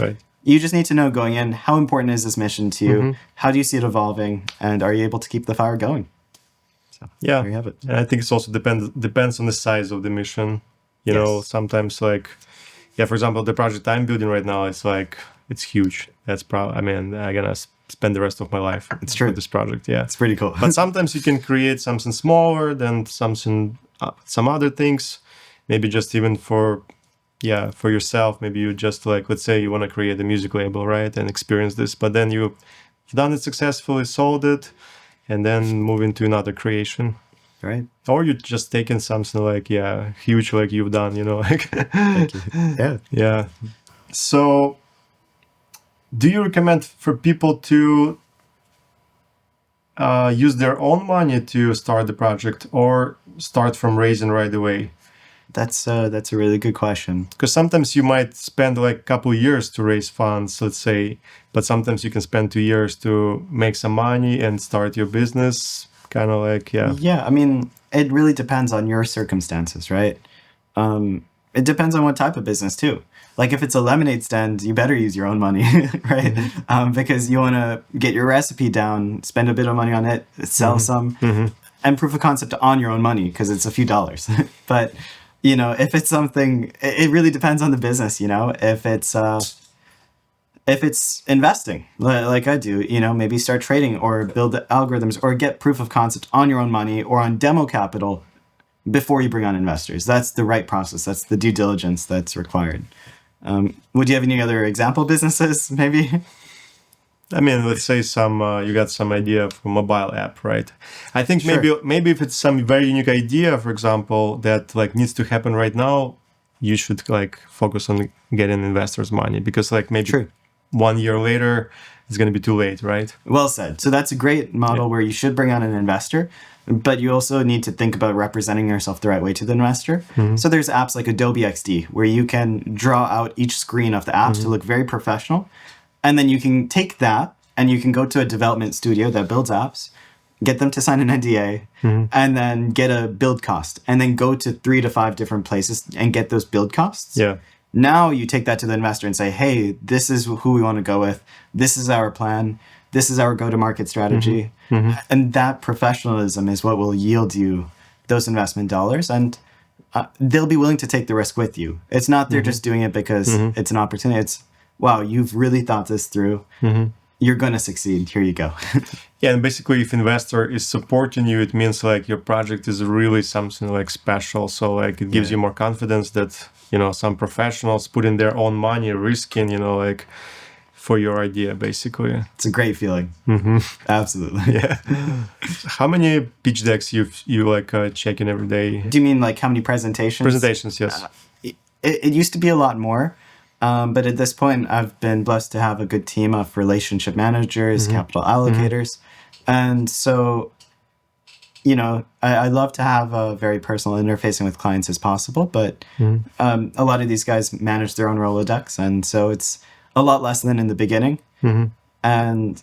you just need to know going in, how important is this mission to you? How do you see it evolving? And are you able to keep the fire going? So there you have it. And I think it's also depends on the size of the mission. Sometimes for example, the project I'm building right now, it's huge. That's I'm gonna spend the rest of my life with this project. Yeah, it's pretty cool. But sometimes you can create something smaller than some other things. Maybe just even for yourself. Maybe you just let's say you want to create a music label, right? And experience this, but then you've done it successfully, sold it, and then move into another creation. Right. Or you're just taking something huge like you've done, Thank you. Yeah. So do you recommend for people to use their own money to start the project, or start from raising right away? That's a really good question. Because sometimes you might spend a couple years to raise funds, let's say, but sometimes you can spend 2 years to make some money and start your business. Yeah, it really depends on your circumstances, right? it depends on what type of business too. Like if it's a lemonade stand, you better use your own money, right? Because you want to get your recipe down, spend a bit of money on it, sell some, and proof of concept on your own money because it's a few dollars. But, you know, if it's something, it really depends on the business, you know, if it's investing like I do, you know, maybe start trading or build algorithms or get proof of concept on your own money or on demo capital before you bring on investors. That's the right process. That's the due diligence that's required. Would you have any other example businesses, maybe? I mean, let's say you got some idea for mobile app, right? I think Sure. maybe if it's some very unique idea, for example, that like needs to happen right now, you should like focus on getting investors' money because like maybe True. 1 year later, it's going to be too late, right? Well said. So that's a great model where you should bring on an investor, but you also need to think about representing yourself the right way to the investor. So there's apps like Adobe XD where you can draw out each screen of the apps to look very professional. And then you can take that and you can go to a development studio that builds apps, get them to sign an NDA, and then get a build cost, and then go to 3 to 5 different places and get those build costs. Yeah. Now you take that to the investor and say, hey, this is who we want to go with. This is our plan. This is our go-to-market strategy. And that professionalism is what will yield you those investment dollars. And they'll be willing to take the risk with you. It's not they're just doing it because it's an opportunity. It's, wow, you've really thought this through. You're going to succeed. Here you go. Yeah, and basically, if investor is supporting you, it means like your project is really something like special. So like it gives you more confidence that, you know, some professionals put in their own money, risking, you know, like for your idea, basically. It's a great feeling. Absolutely. Yeah. How many pitch decks you like checking every day? Do you mean like how many presentations? Presentations, yes. It used to be a lot more. But at this point, I've been blessed to have a good team of relationship managers, capital allocators. And so, you know, I love to have a very personal interfacing with clients as possible. But a lot of these guys manage their own Rolodex. And so it's a lot less than in the beginning. And,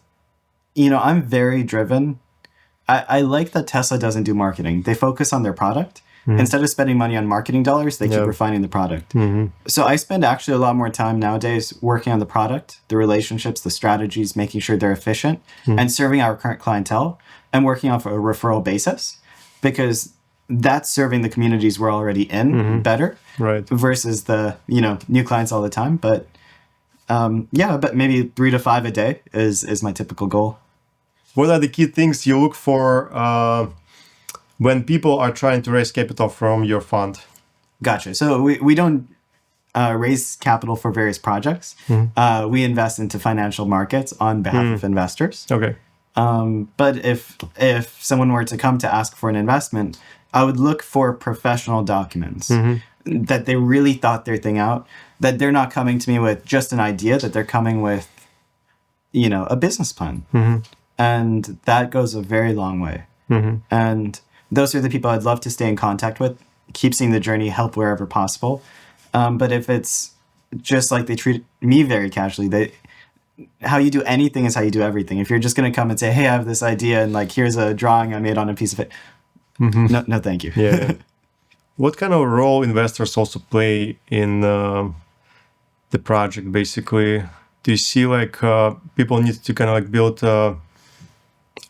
you know, I'm very driven. I like that Tesla doesn't do marketing. They focus on their product. Instead of spending money on marketing dollars, they keep refining the product. So I spend actually a lot more time nowadays working on the product, the relationships, the strategies, making sure they're efficient, and serving our current clientele and working off a referral basis because that's serving the communities we're already in better versus the, you know, new clients all the time. But but maybe 3 to 5 a day is my typical goal. What are the key things you look for when people are trying to raise capital from your fund? Gotcha. So we don't raise capital for various projects. We invest into financial markets on behalf of investors. Okay. But if someone were to come to ask for an investment, I would look for professional documents that they really thought their thing out, that they're not coming to me with just an idea, that they're coming with, you know, a business plan. And that goes a very long way. And those are the people I'd love to stay in contact with, keep seeing the journey, help wherever possible. But if it's just like they treat me very casually, how you do anything is how you do everything. If you're just going to come and say, hey, I have this idea and like, here's a drawing I made on a piece of it. No, thank you. Yeah. What kind of role investors also play in the project, basically? Do you see like people need to kind of like build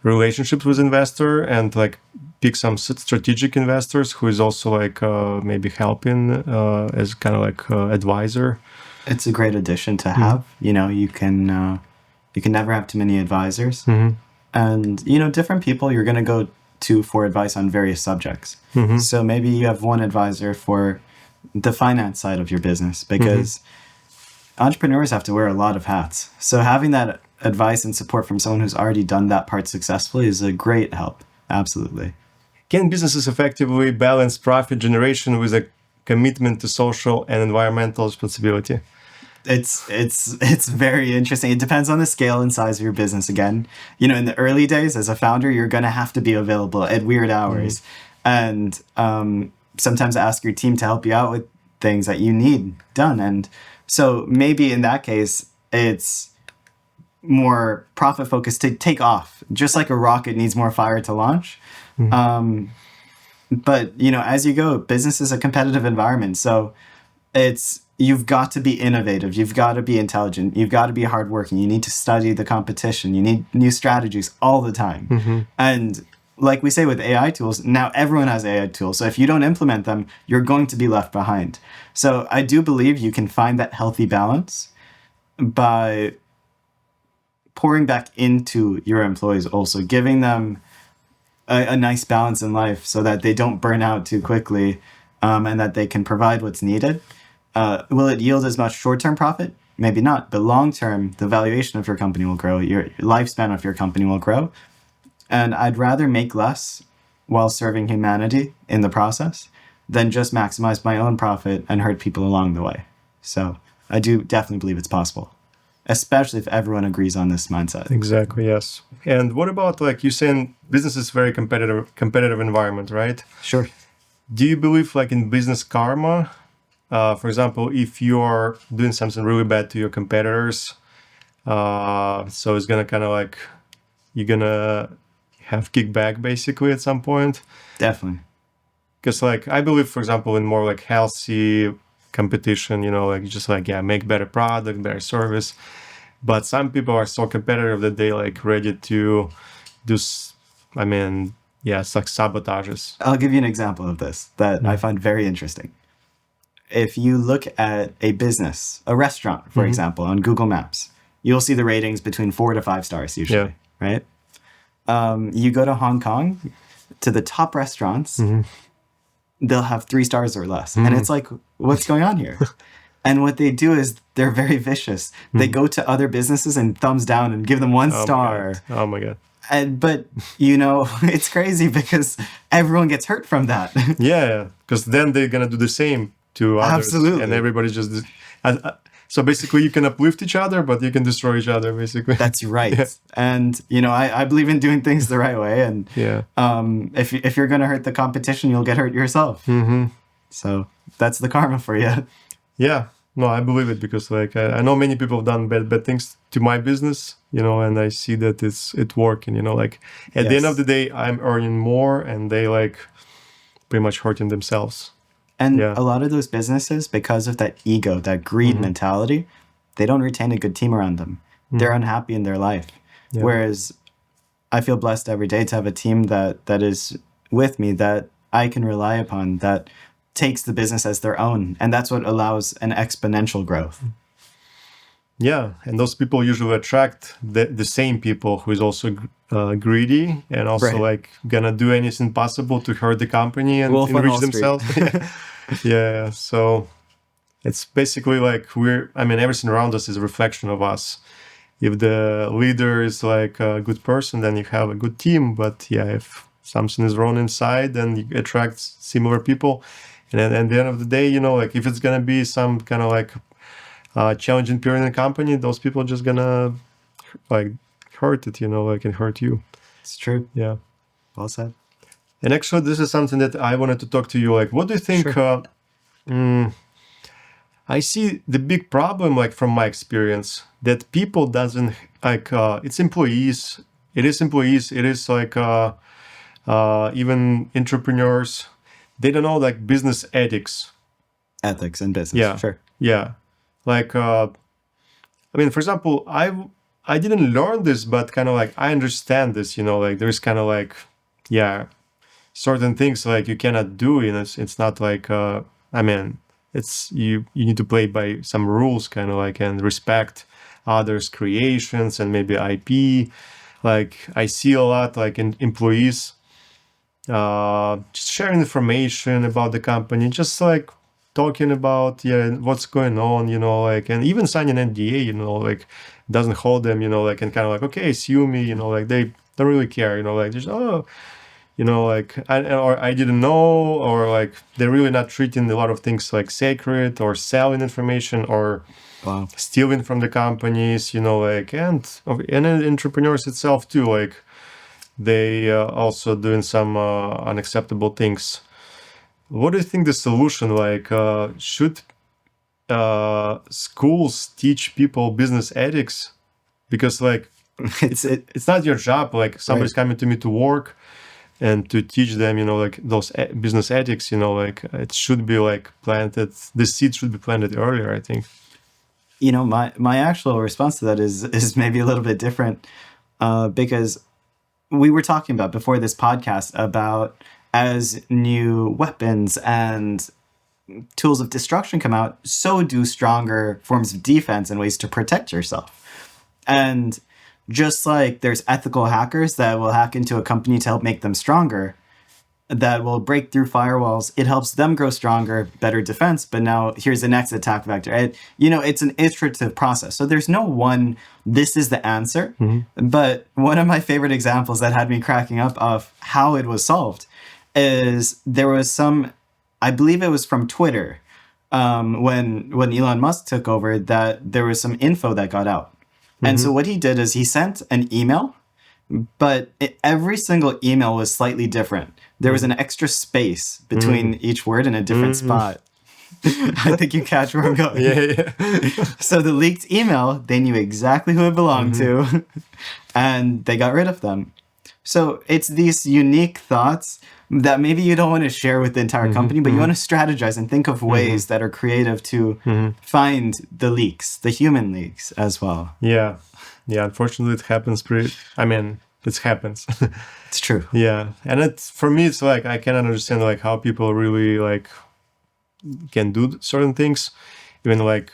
relationships with investor and like pick some strategic investors who is also like maybe helping as kind of like advisor? It's a great addition to have. You know, you can never have too many advisors. And, you know, different people you're going to go to for advice on various subjects. So maybe you have one advisor for the finance side of your business because entrepreneurs have to wear a lot of hats. So having that advice and support from someone who's already done that part successfully is a great help. Absolutely. Can businesses effectively balance profit generation with a commitment to social and environmental responsibility? It's very interesting. It depends on the scale and size of your business again. You know, in the early days as a founder, you're going to have to be available at weird hours and sometimes ask your team to help you out with things that you need done. And so maybe in that case, it's more profit focused to take off, just like a rocket needs more fire to launch. But, you know, as you go, business is a competitive environment. So You've got to be innovative. You've got to be intelligent. You've got to be hardworking. You need to study the competition. You need new strategies all the time. And like we say with AI tools, now everyone has AI tools. So if you don't implement them, you're going to be left behind. So I do believe you can find that healthy balance by pouring back into your employees, also giving them a nice balance in life so that they don't burn out too quickly, and that they can provide what's needed. Will it yield as much short-term profit? Maybe not, but long-term, the valuation of your company will grow. Your lifespan of your company will grow. And I'd rather make less while serving humanity in the process than just maximize my own profit and hurt people along the way. So I do definitely believe it's possible, especially if everyone agrees on this mindset. Exactly, yes. And what about, like you saying, business is very competitive environment, right? Sure. Do you believe like in business karma? For example, if you're doing something really bad to your competitors, so it's gonna kind of like, you're gonna have kickback basically at some point? Definitely. Because like, I believe, for example, in more like healthy competition, like just like, make better product, better service. But some people are so competitive that they like ready to do, it's like sabotages. I'll give you an example of this that I find very interesting. If you look at a business, a restaurant, for example, on Google Maps, you'll see the ratings between 4 to 5 stars usually, right? You go to Hong Kong, to the top restaurants, they'll have 3 stars or less. And it's like, what's going on here? And what they do is they're very vicious. They go to other businesses and thumbs down and give them 1 star. Oh my God. But, it's crazy because everyone gets hurt from that. Yeah, because then they're going to do the same to others. Absolutely. And everybody just... So basically you can uplift each other, but you can destroy each other, basically. That's right. Yeah. And, I believe in doing things the right way. And if you're going to hurt the competition, you'll get hurt yourself. So that's the karma for you. Yeah. No, I believe it because like I know many people have done bad things to my business, and I see that it's working, like at the end of the day, I'm earning more and they like pretty much hurting themselves. And a lot of those businesses, because of that ego, that greed mentality, they don't retain a good team around them. They're unhappy in their life. Yeah. Whereas I feel blessed every day to have a team that is with me, that I can rely upon, that takes the business as their own. And that's what allows an exponential growth. Yeah. And those people usually attract the same people who is also greedy and also like gonna do anything possible to hurt the company and enrich themselves. Yeah. So it's basically like everything around us is a reflection of us. If the leader is like a good person, then you have a good team. But if something is wrong inside, then you attract similar people. And then at the end of the day, like if it's gonna be some kind of like challenging period in the company, those people are just gonna like hurt it, and hurt you. It's true. Yeah. Well said. And actually, this is something that I wanted to talk to you. Like, what do you think? Sure. I see the big problem, like from my experience, that people doesn't like. It's employees. It is employees. It is like even entrepreneurs. They don't know like business ethics. Ethics in business. Yeah. Sure. Yeah. Like, for example, I didn't learn this, but kind of like I understand this. Like there's kind of like, certain things like you cannot do, and it's not like it's you need to play by some rules, kind of like, and respect others' creations and maybe IP. Like I see a lot like in employees just sharing information about the company, just like talking about what's going on, like, and even signing an NDA, like doesn't hold them, like, and kind of like, okay, sue me, like they don't really care, like just like I didn't know, or like they're really not treating a lot of things like sacred, or selling information, or stealing from the companies, like, and entrepreneurs itself too, like they also doing some unacceptable things. What do you think the solution? Like, should schools teach people business ethics? Because like it's not your job. Like somebody's coming to me to work. and to teach them, like those business ethics, like it should be like planted, the seed should be planted earlier, I think. My actual response to that is maybe a little bit different, because we were talking about before this podcast about as new weapons and tools of destruction come out, so do stronger forms of defense and ways to protect yourself. And just like there's ethical hackers that will hack into a company to help make them stronger, that will break through firewalls, it helps them grow stronger, better defense, but now here's the next attack vector. It's an iterative process. So there's no one, this is the answer. But one of my favorite examples that had me cracking up of how it was solved is there was I believe it was from Twitter, when Elon Musk took over, that there was some info that got out. And so what he did is he sent an email, but every single email was slightly different. There was an extra space between each word in a different spot. I think you catch where I'm going. Yeah. So the leaked email, they knew exactly who it belonged to, and they got rid of them. So it's these unique thoughts that maybe you don't want to share with the entire company, but you want to strategize and think of ways that are creative to find the leaks, the human leaks as well. Yeah. Unfortunately, it happens it happens. It's true. Yeah. And for me, it's like, I cannot understand like how people really like can do certain things. Even like,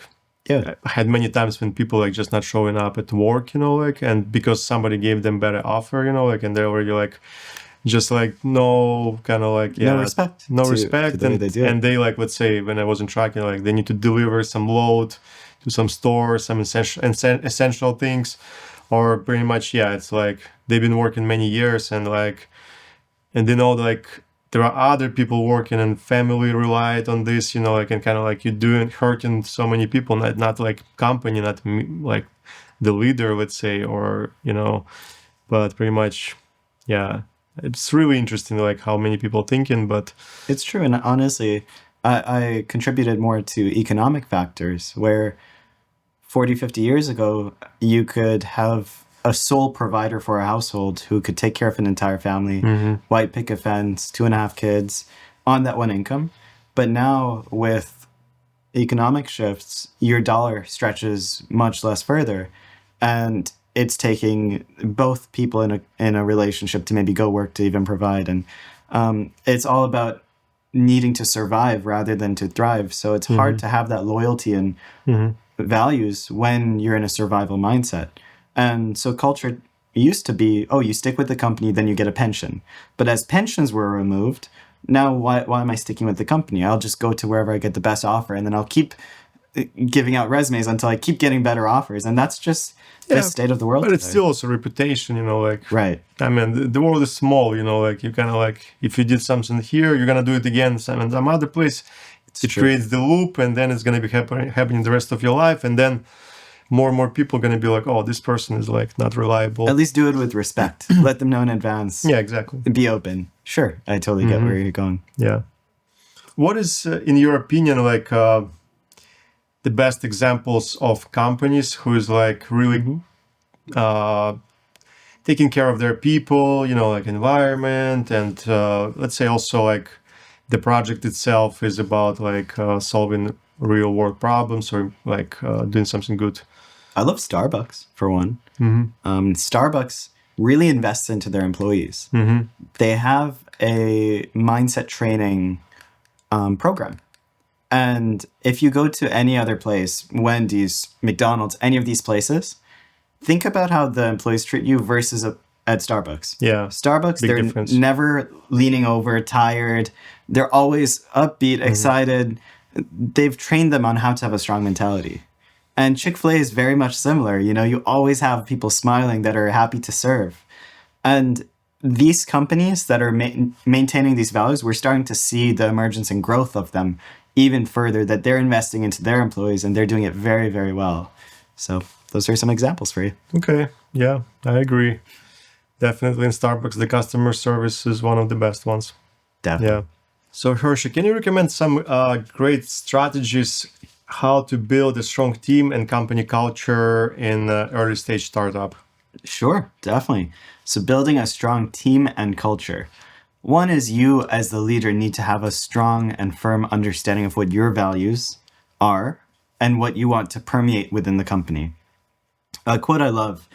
I had many times when people like just not showing up at work, and because somebody gave them better offer, and they're already like, just like no respect to the way they do it. And they like, let's say when I was in trucking, like they need to deliver some load to some store, some essential things, or pretty much it's like they've been working many years and they know like there are other people working and family relied on this, and kind of like you're hurting so many people, not like company, not like the leader, let's say, or but pretty much it's really interesting, like how many people thinking, but it's true. And honestly, I contributed more to economic factors where 40, 50 years ago, you could have a sole provider for a household who could take care of an entire family, white picket fence, 2.5 kids on that one income. But now with economic shifts, your dollar stretches much less further. And it's taking both people in a relationship to maybe go work to even provide. And it's all about needing to survive rather than to thrive. So it's hard to have that loyalty and values when you're in a survival mindset. And so culture used to be, you stick with the company, then you get a pension. But as pensions were removed, now why am I sticking with the company? I'll just go to wherever I get the best offer, and then I'll keep giving out resumes until I keep getting better offers. And that's just the state of the world. But today. It's still also reputation, Right. I mean, the world is small, like you kind of like, if you did something here, you're going to do it again some other place. It creates the loop, and then it's going to be happening the rest of your life. And then more and more people are going to be like, this person is like not reliable. At least do it with respect. Let them know in advance. Yeah, exactly. Be open. Sure. I totally get where you're going. Yeah. What is, in your opinion, like the best examples of companies who is like really taking care of their people, like environment, and let's say also like the project itself is about like solving real world problems or like doing something good? I love Starbucks, for one. Starbucks really invests into their employees. They have a mindset training program. And if you go to any other place, Wendy's, McDonald's, any of these places, think about how the employees treat you versus at Starbucks. Yeah. Starbucks, big they're difference. Never leaning over, tired. They're always upbeat, excited. They've trained them on how to have a strong mentality. And Chick-fil-A is very much similar. You always have people smiling that are happy to serve. And these companies that are maintaining these values, we're starting to see the emergence and growth of them even further, that they're investing into their employees and they're doing it very, very well. So those are some examples for you. Okay. Yeah, I agree. Definitely in Starbucks, the customer service is one of the best ones. Definitely. Yeah. So Hershey, can you recommend some great strategies how to build a strong team and company culture in early stage startup? Sure, definitely. So building a strong team and culture. One is you as the leader need to have a strong and firm understanding of what your values are and what you want to permeate within the company. A quote I love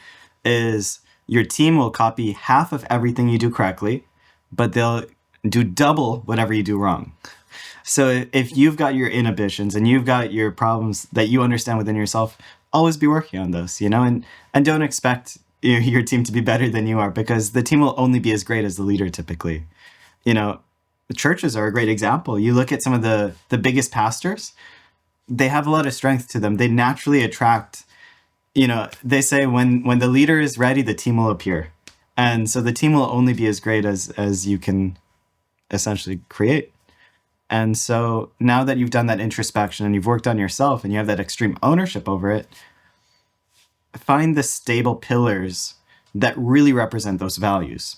is, your team will copy half of everything you do correctly, but they'll do double whatever you do wrong. So if you've got your inhibitions and you've got your problems that you understand within yourself, always be working on those, and don't expect your team to be better than you are, because the team will only be as great as the leader typically. Churches are a great example. You look at some of the biggest pastors, they have a lot of strength to them. They naturally attract, they say when the leader is ready, the team will appear. And so the team will only be as great as you can essentially create. And so now that you've done that introspection and you've worked on yourself and you have that extreme ownership over it, find the stable pillars that really represent those values.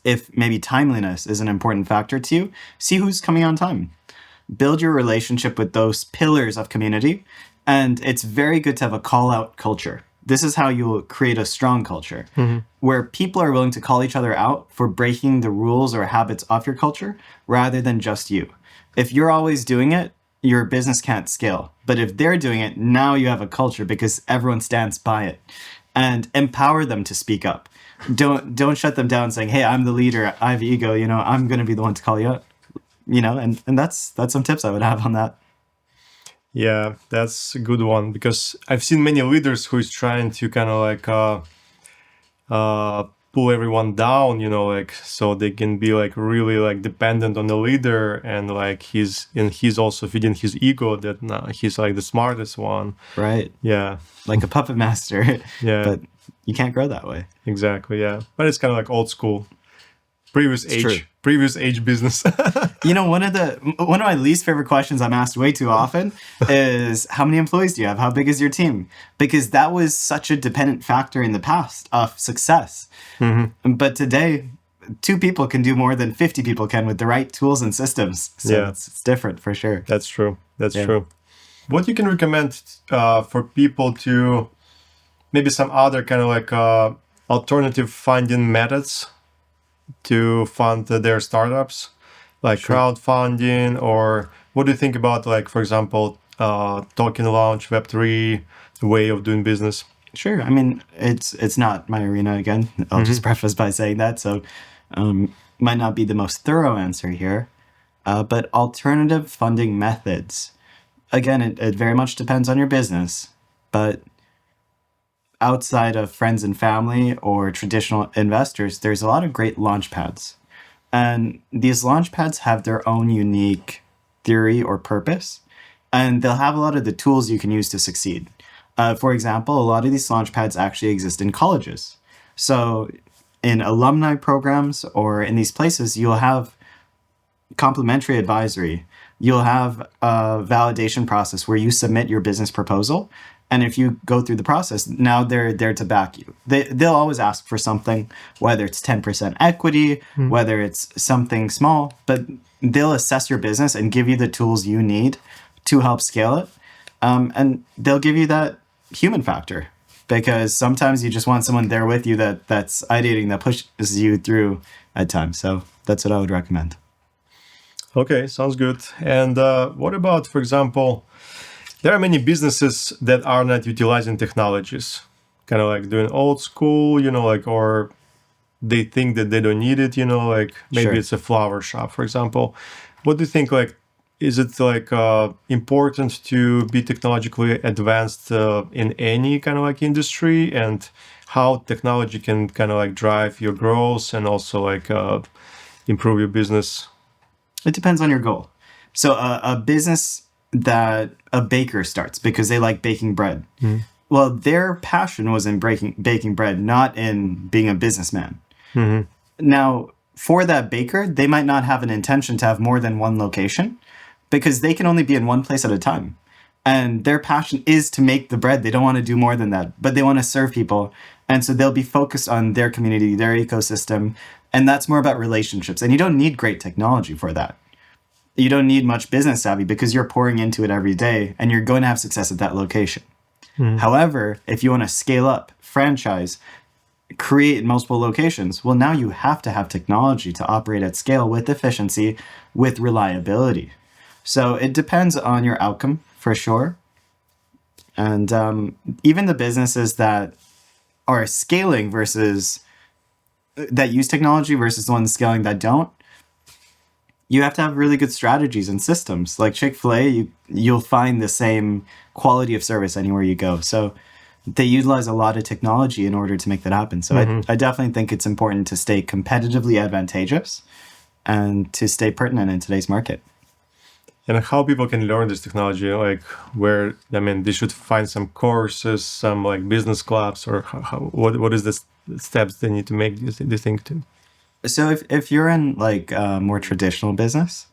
If maybe timeliness is an important factor to you, see who's coming on time. Build your relationship with those pillars of community. And it's very good to have a call-out culture. This is how you'll create a strong culture, where people are willing to call each other out for breaking the rules or habits of your culture rather than just you. If you're always doing it, your business can't scale. But if they're doing it, now you have a culture because everyone stands by it. And empower them to speak up. Don't shut them down saying, hey, I'm the leader, I have ego, I'm going to be the one to call you out. And that's some tips I would have on that. Yeah, that's a good one, because I've seen many leaders who is trying to kind of pull everyone down, so they can be really dependent on the leader, and he's also feeding his ego that now he's the smartest one. Right. Yeah. Like a puppet master. Yeah. But you can't grow that way. Exactly. Yeah. But it's kind of old school. Previous age business. One of my least favorite questions I'm asked way too often is, how many employees do you have? How big is your team? Because that was such a dependent factor in the past of success. But today, 2 people can do more than 50 people can with the right tools and systems. So it's different for sure. That's true. That's true. What you can recommend for people to, maybe some other kind of alternative funding methods to fund their startups, crowdfunding, or what do you think about, for example, token launch, Web3 way of doing business? Sure. I mean, it's not my arena again. I'll just preface by saying that. So might not be the most thorough answer here, but alternative funding methods. Again, it very much depends on your business, but outside of friends and family or traditional investors, there's a lot of great launch pads. And these launch pads have their own unique theory or purpose, and they'll have a lot of the tools you can use to succeed. For example, a lot of these launch pads actually exist in colleges. So in alumni programs or in these places, you'll have complimentary advisory. You'll have a validation process where you submit your business proposal. And if you go through the process, now they're there to back you. They'll always ask for something, whether it's 10% equity, whether it's something small, but they'll assess your business and give you the tools you need to help scale it. And they'll give you that human factor, because sometimes you just want someone there with you that's ideating, that pushes you through at times. So that's what I would recommend. Okay, sounds good. And what about, for example, there are many businesses that are not utilizing technologies, kind of doing old school, or they think that they don't need it, maybe Sure. It's a flower shop, for example. What do you think, is it important to be technologically advanced in any kind of industry, and how technology can kind of drive your growth and also improve your business? It depends on your goal. So a business that a baker starts because they like baking bread. Well, their passion was in baking bread, not in being a businessman. Now, for that baker, they might not have an intention to have more than one location, because they can only be in one place at a time. And their passion is to make the bread. They don't want to do more than that, but they want to serve people. And so they'll be focused on their community, their ecosystem. And that's more about relationships. And you don't need great technology for that. You don't need much business savvy, because you're pouring into it every day and you're going to have success at that location. However, if you want to scale up, franchise, create multiple locations. Well, now you have to have technology to operate at scale with efficiency, with reliability. So it depends on your outcome for sure. And even the businesses that are scaling versus that use technology versus the ones scaling that don't, you have to have really good strategies and systems. Like Chick-fil-A, you'll find the same quality of service anywhere you go. So they utilize a lot of technology in order to make that happen. So I definitely think it's important to stay competitively advantageous and to stay pertinent in today's market. And how people can learn this technology, like where, I mean, they should find some courses, some like business clubs, or what is the steps they need to make this thing to? So if you're in like more traditional business,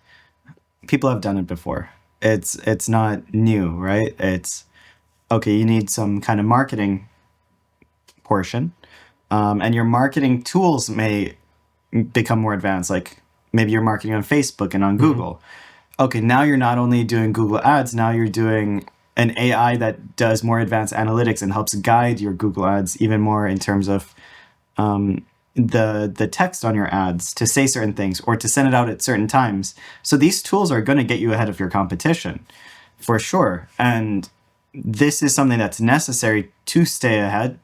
people have done it before. It's not new, right? It's, okay, you need some kind of marketing portion, and your marketing tools may become more advanced. Like maybe you're marketing on Facebook and on Google. Okay, now you're not only doing Google Ads, now you're doing an AI that does more advanced analytics and helps guide your Google Ads even more in terms of the text on your ads to say certain things or to send it out at certain times. So these tools are going to get you ahead of your competition for sure. And this is something that's necessary to stay ahead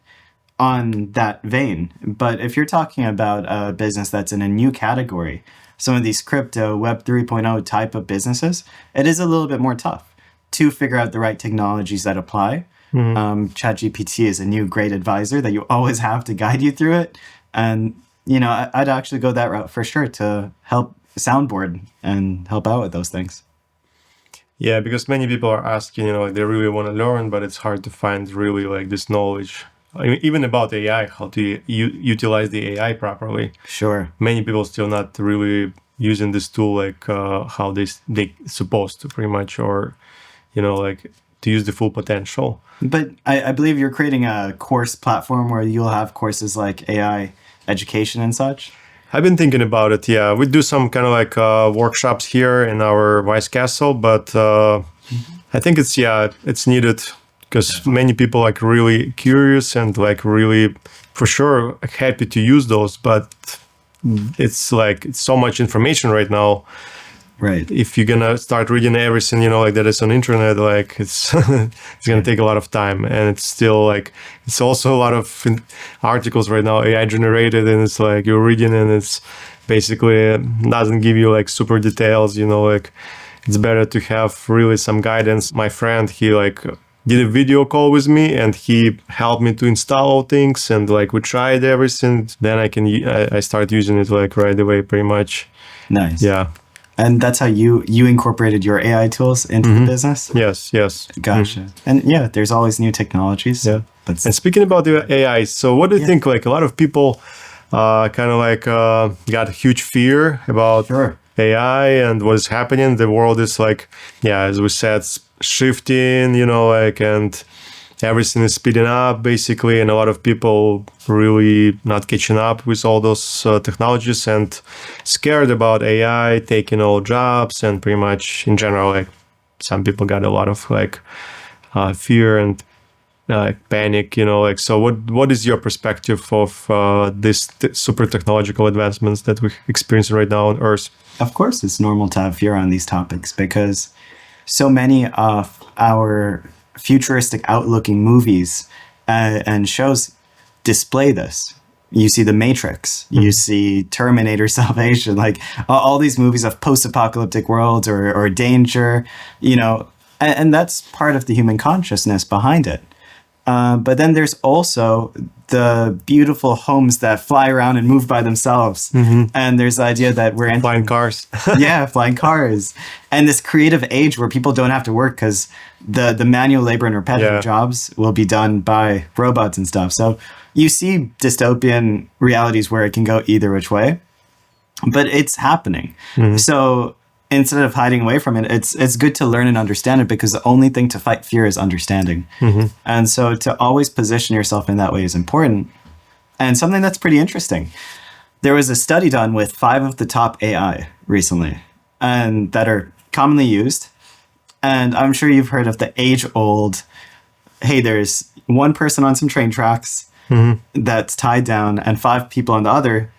on that vein. But if you're talking about a business that's in a new category, some of these crypto, Web 3.0 type of businesses, it is a little bit more tough to figure out the right technologies that apply. ChatGPT is a new great advisor that you always have to guide you through it. And, you know, I'd actually go that route for sure to help soundboard and help out with those things. Yeah, because many people are asking, you know, like they really want to learn, but it's hard to find really like this knowledge. I mean, even about AI, how to utilize the AI properly. Sure. Many people still not really using this tool like how they supposed to, pretty much, or, you know, like to use the full potential. But I believe you're creating a course platform where you'll have courses like AI education and such. I've been thinking about it. Yeah, we do some kind of like workshops here in our Vice Castle, but I think it's needed because many people like really curious and like really for sure happy to use those, but it's like it's so much information right now. Right. If you're gonna start reading everything, you know, like that is on internet, like it's it's gonna take a lot of time, and it's still like it's also a lot of articles right now AI generated, and it's like you're reading and it's basically doesn't give you like super details, you know, like it's better to have really some guidance. My friend, he like did a video call with me and he helped me to install things, and like we tried everything. Then I start using it like right away, pretty much. Nice. Yeah. And that's how you incorporated your AI tools into the business? Yes. Gotcha. And yeah, there's always new technologies. Yeah. And speaking about the AI, so what do you think? Like a lot of people kind of like got huge fear about AI and what is happening. The world is like, as we said, shifting, you know, like, and everything is speeding up basically, and a lot of people really not catching up with all those technologies and scared about AI taking all jobs, and pretty much in general, like some people got a lot of like fear and panic, you know, like, so what is your perspective of this super technological advancements that we're experiencing right now on Earth? Of course, it's normal to have fear on these topics because so many of our futuristic outlooking movies and shows display this. You see The Matrix, you see Terminator Salvation, like all these movies of post-apocalyptic worlds or danger, you know, and that's part of the human consciousness behind it. But then there's also the beautiful homes that fly around and move by themselves. And there's the idea that we're flying cars. Flying cars. And this creative age where people don't have to work because the manual labor and repetitive jobs will be done by robots and stuff. So you see dystopian realities where it can go either which way, but it's happening. So instead of hiding away from it, it's good to learn and understand it, because the only thing to fight fear is understanding. And so to always position yourself in that way is important. And something that's pretty interesting. There was a study done with 5 of the top AI recently, and that are commonly used. And I'm sure you've heard of the age-old, hey, there's one person on some train tracks, that's tied down and 5 people on the other,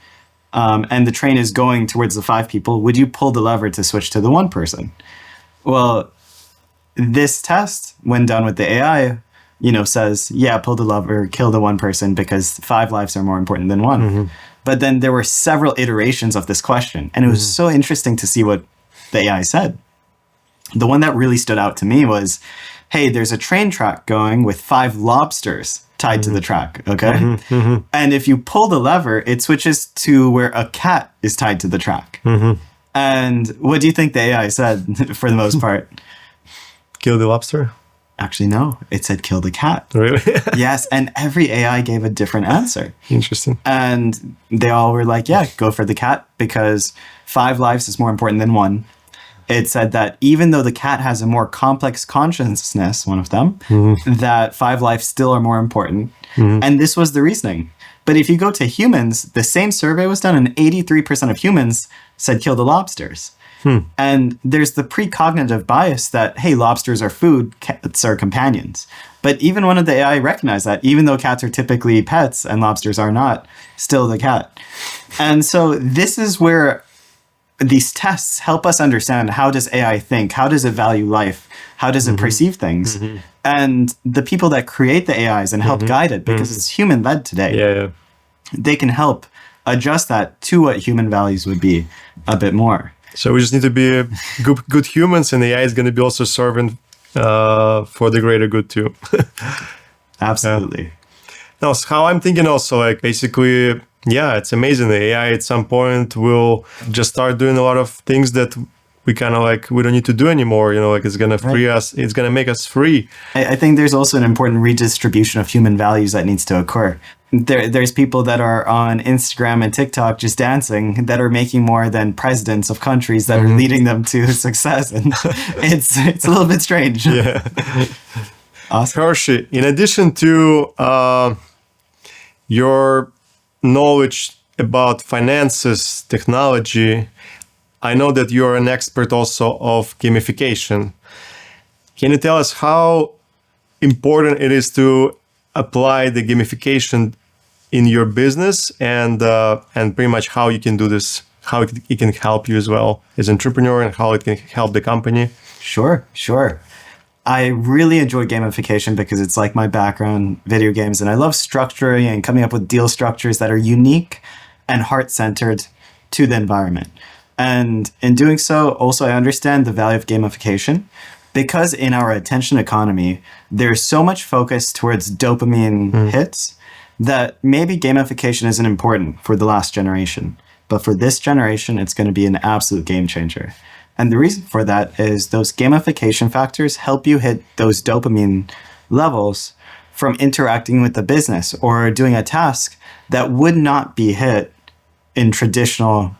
and the train is going towards the 5 people, would you pull the lever to switch to the 1 person? Well, this test, when done with the AI, says, yeah, pull the lever, kill the 1 person because 5 lives are more important than 1. But then there were several iterations of this question. And it was so interesting to see what the AI said. The one that really stood out to me was, hey, there's a train track going with 5 lobsters tied to the track, okay? And if you pull the lever, it switches to where a cat is tied to the track. And what do you think the AI said for the most part? Kill the lobster? Actually, no. It said kill the cat. Really? Yes, and every AI gave a different answer. Interesting. And they all were like, yeah, go for the cat because 5 lives is more important than 1. It said that even though the cat has a more complex consciousness, one of them, that 5 lives still are more important. And this was the reasoning. But if you go to humans, the same survey was done and 83% of humans said kill the lobsters. And there's the precognitive bias that, hey, lobsters are food, cats are companions. But even one of the AI recognized that, even though cats are typically pets and lobsters are not, still the cat. And so this is where these tests help us understand, how does AI think? How does it value life? How does it perceive things? And the people that create the AIs and help guide it, because it's human-led today, they can help adjust that to what human values would be a bit more. So we just need to be good humans, and AI is going to be also serving for the greater good too. Absolutely. Now, how I'm thinking also, like, basically, yeah, it's amazing. The AI at some point will just start doing a lot of things that we kind of like, we don't need to do anymore. Like it's going to free us. It's going to make us free. I think there's also an important redistribution of human values that needs to occur. There's people that are on Instagram and TikTok just dancing that are making more than presidents of countries that are leading them to success. And it's a little bit strange. Yeah. Awesome. Hershey, in addition to your knowledge about finances, technology, I know that you're an expert also of gamification. Can you tell us how important it is to apply the gamification in your business, and pretty much how you can do this, how it can help you as well as an entrepreneur, and how it can help the company? Sure. I really enjoy gamification because it's like my background, video games, and I love structuring and coming up with deal structures that are unique and heart-centered to the environment. And in doing so, also I understand the value of gamification because in our attention economy, there's so much focus towards dopamine hits that maybe gamification isn't important for the last generation. But for this generation, it's going to be an absolute game changer. And the reason for that is those gamification factors help you hit those dopamine levels from interacting with the business or doing a task that would not be hit in traditional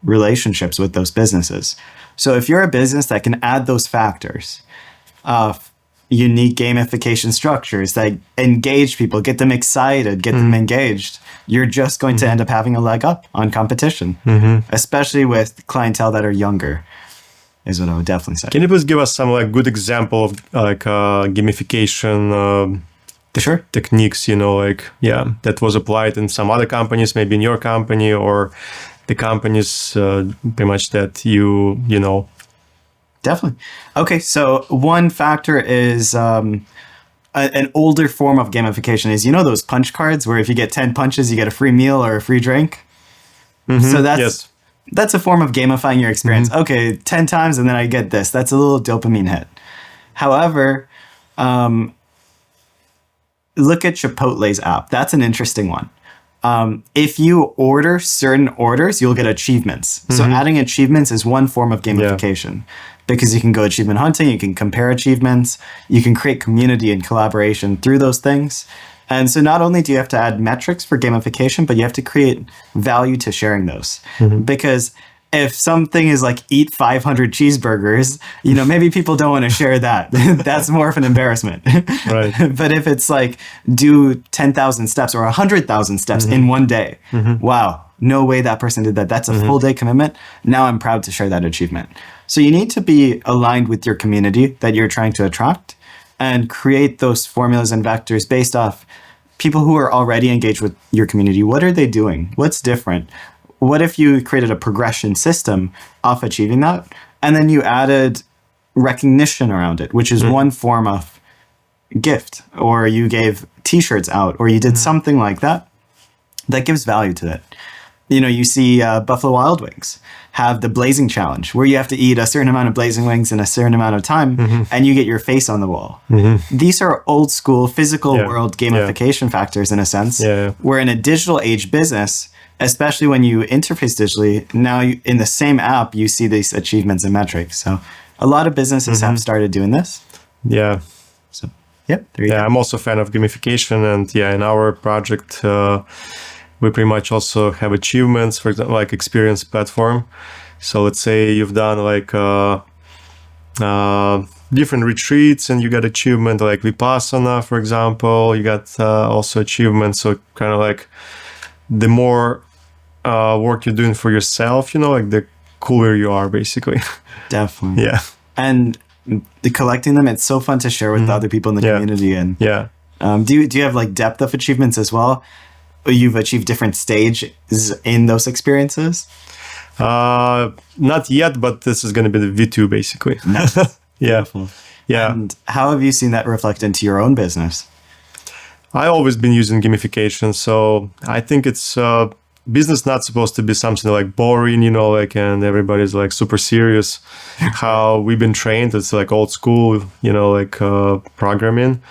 relationships with those businesses. So if you're a business that can add those factors of unique gamification structures that engage people, get them excited, get them engaged, you're just going to end up having a leg up on competition, especially with clientele that are younger, is what I would definitely say. Can you please give us some like good example of like gamification Sure. techniques, that was applied in some other companies, maybe in your company or the companies pretty much that you know? Definitely. Okay, so one factor is an older form of gamification is, those punch cards where if you get 10 punches, you get a free meal or a free drink? So that's a form of gamifying your experience. Okay, 10 times and then I get this. That's a little dopamine hit. However, look at Chipotle's app. That's an interesting one. If you order certain orders, you'll get achievements. So adding achievements is one form of gamification because you can go achievement hunting, you can compare achievements, you can create community and collaboration through those things. And so not only do you have to add metrics for gamification, but you have to create value to sharing those. Because if something is like eat 500 cheeseburgers, maybe people don't want to share that. That's more of an embarrassment. Right. But if it's like do 10,000 steps or 100,000 steps in one day, wow, no way that person did that. That's a full day commitment. Now I'm proud to share that achievement. So you need to be aligned with your community that you're trying to attract and create those formulas and vectors based off people who are already engaged with your community, what are they doing? What's different? What if you created a progression system of achieving that, and then you added recognition around it, which is one form of gift, or you gave t-shirts out, or you did something like that that gives value to it. You see Buffalo Wild Wings have the blazing challenge, where you have to eat a certain amount of blazing wings in a certain amount of time, and you get your face on the wall. These are old school physical world gamification factors in a sense, where in a digital age business, especially when you interface digitally, now in the same app, you see these achievements and metrics. So a lot of businesses have started doing this. Yeah. So, there you go. I'm also a fan of gamification. And in our project, we pretty much also have achievements, for example, like experience platform. So let's say you've done like different retreats and you got achievement, like Vipassana, for example, you got also achievements. So kind of like the more work you're doing for yourself, like the cooler you are, basically. Definitely. Yeah. And collecting them, it's so fun to share with other people in the community. And do you have like depth of achievements as well? You've achieved different stages in those experiences? Not yet, but this is going to be the V2 basically. Nice. Beautiful. Yeah. And how have you seen that reflect into your own business? I've always been using gamification, so I think it's business not supposed to be something like boring, and everybody's like super serious. How we've been trained, it's like old school, programming.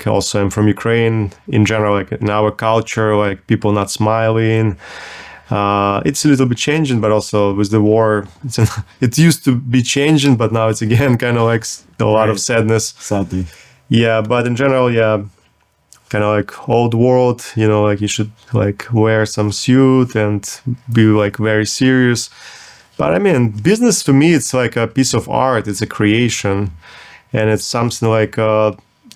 Also I'm from Ukraine. In general, like in our culture, like people not smiling. It's a little bit changing, but also with the war, it used to be changing, but now it's again kind of like a lot of sadness. Sadly. Yeah, but in general, kind of like old world, like you should like wear some suit and be like very serious. But I mean, business for me, it's like a piece of art. It's a creation, and it's something like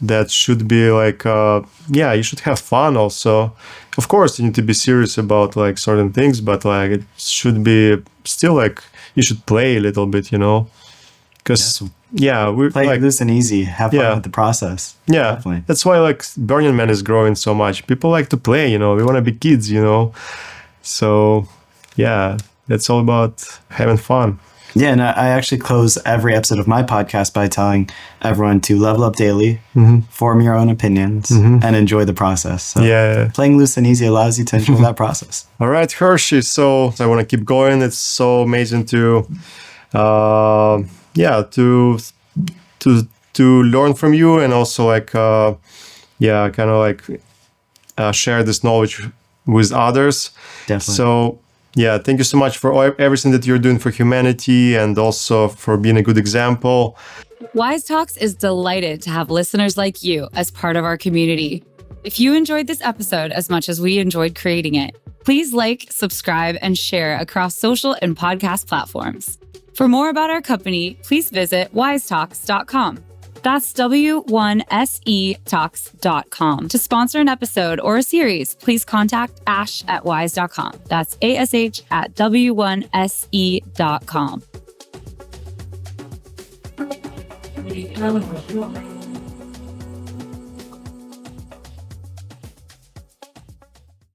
that should be like, you should have fun also. Of course, you need to be serious about like certain things, but like it should be still like you should play a little bit, because we're play like loose and easy. Have fun with the process. Yeah, definitely. That's why like Burning Man is growing so much. People like to play, we want to be kids, So it's all about having fun. Yeah, and I actually close every episode of my podcast by telling everyone to level up daily, form your own opinions, and enjoy the process. So playing loose and easy allows you to enjoy that process. All right, Hershey. So I want to keep going. It's so amazing to learn from you, and also like kind of like share this knowledge with others. Definitely. So thank you so much for everything that you're doing for humanity, and also for being a good example. WISE Talks is delighted to have listeners like you as part of our community. If you enjoyed this episode as much as we enjoyed creating it, please like, subscribe, and share across social and podcast platforms. For more about our company, please visit wisetalks.com. That's W1SE Talks.com. To sponsor an episode or a series, please contact Ash at wise.com. That's ASH at W1SE.com.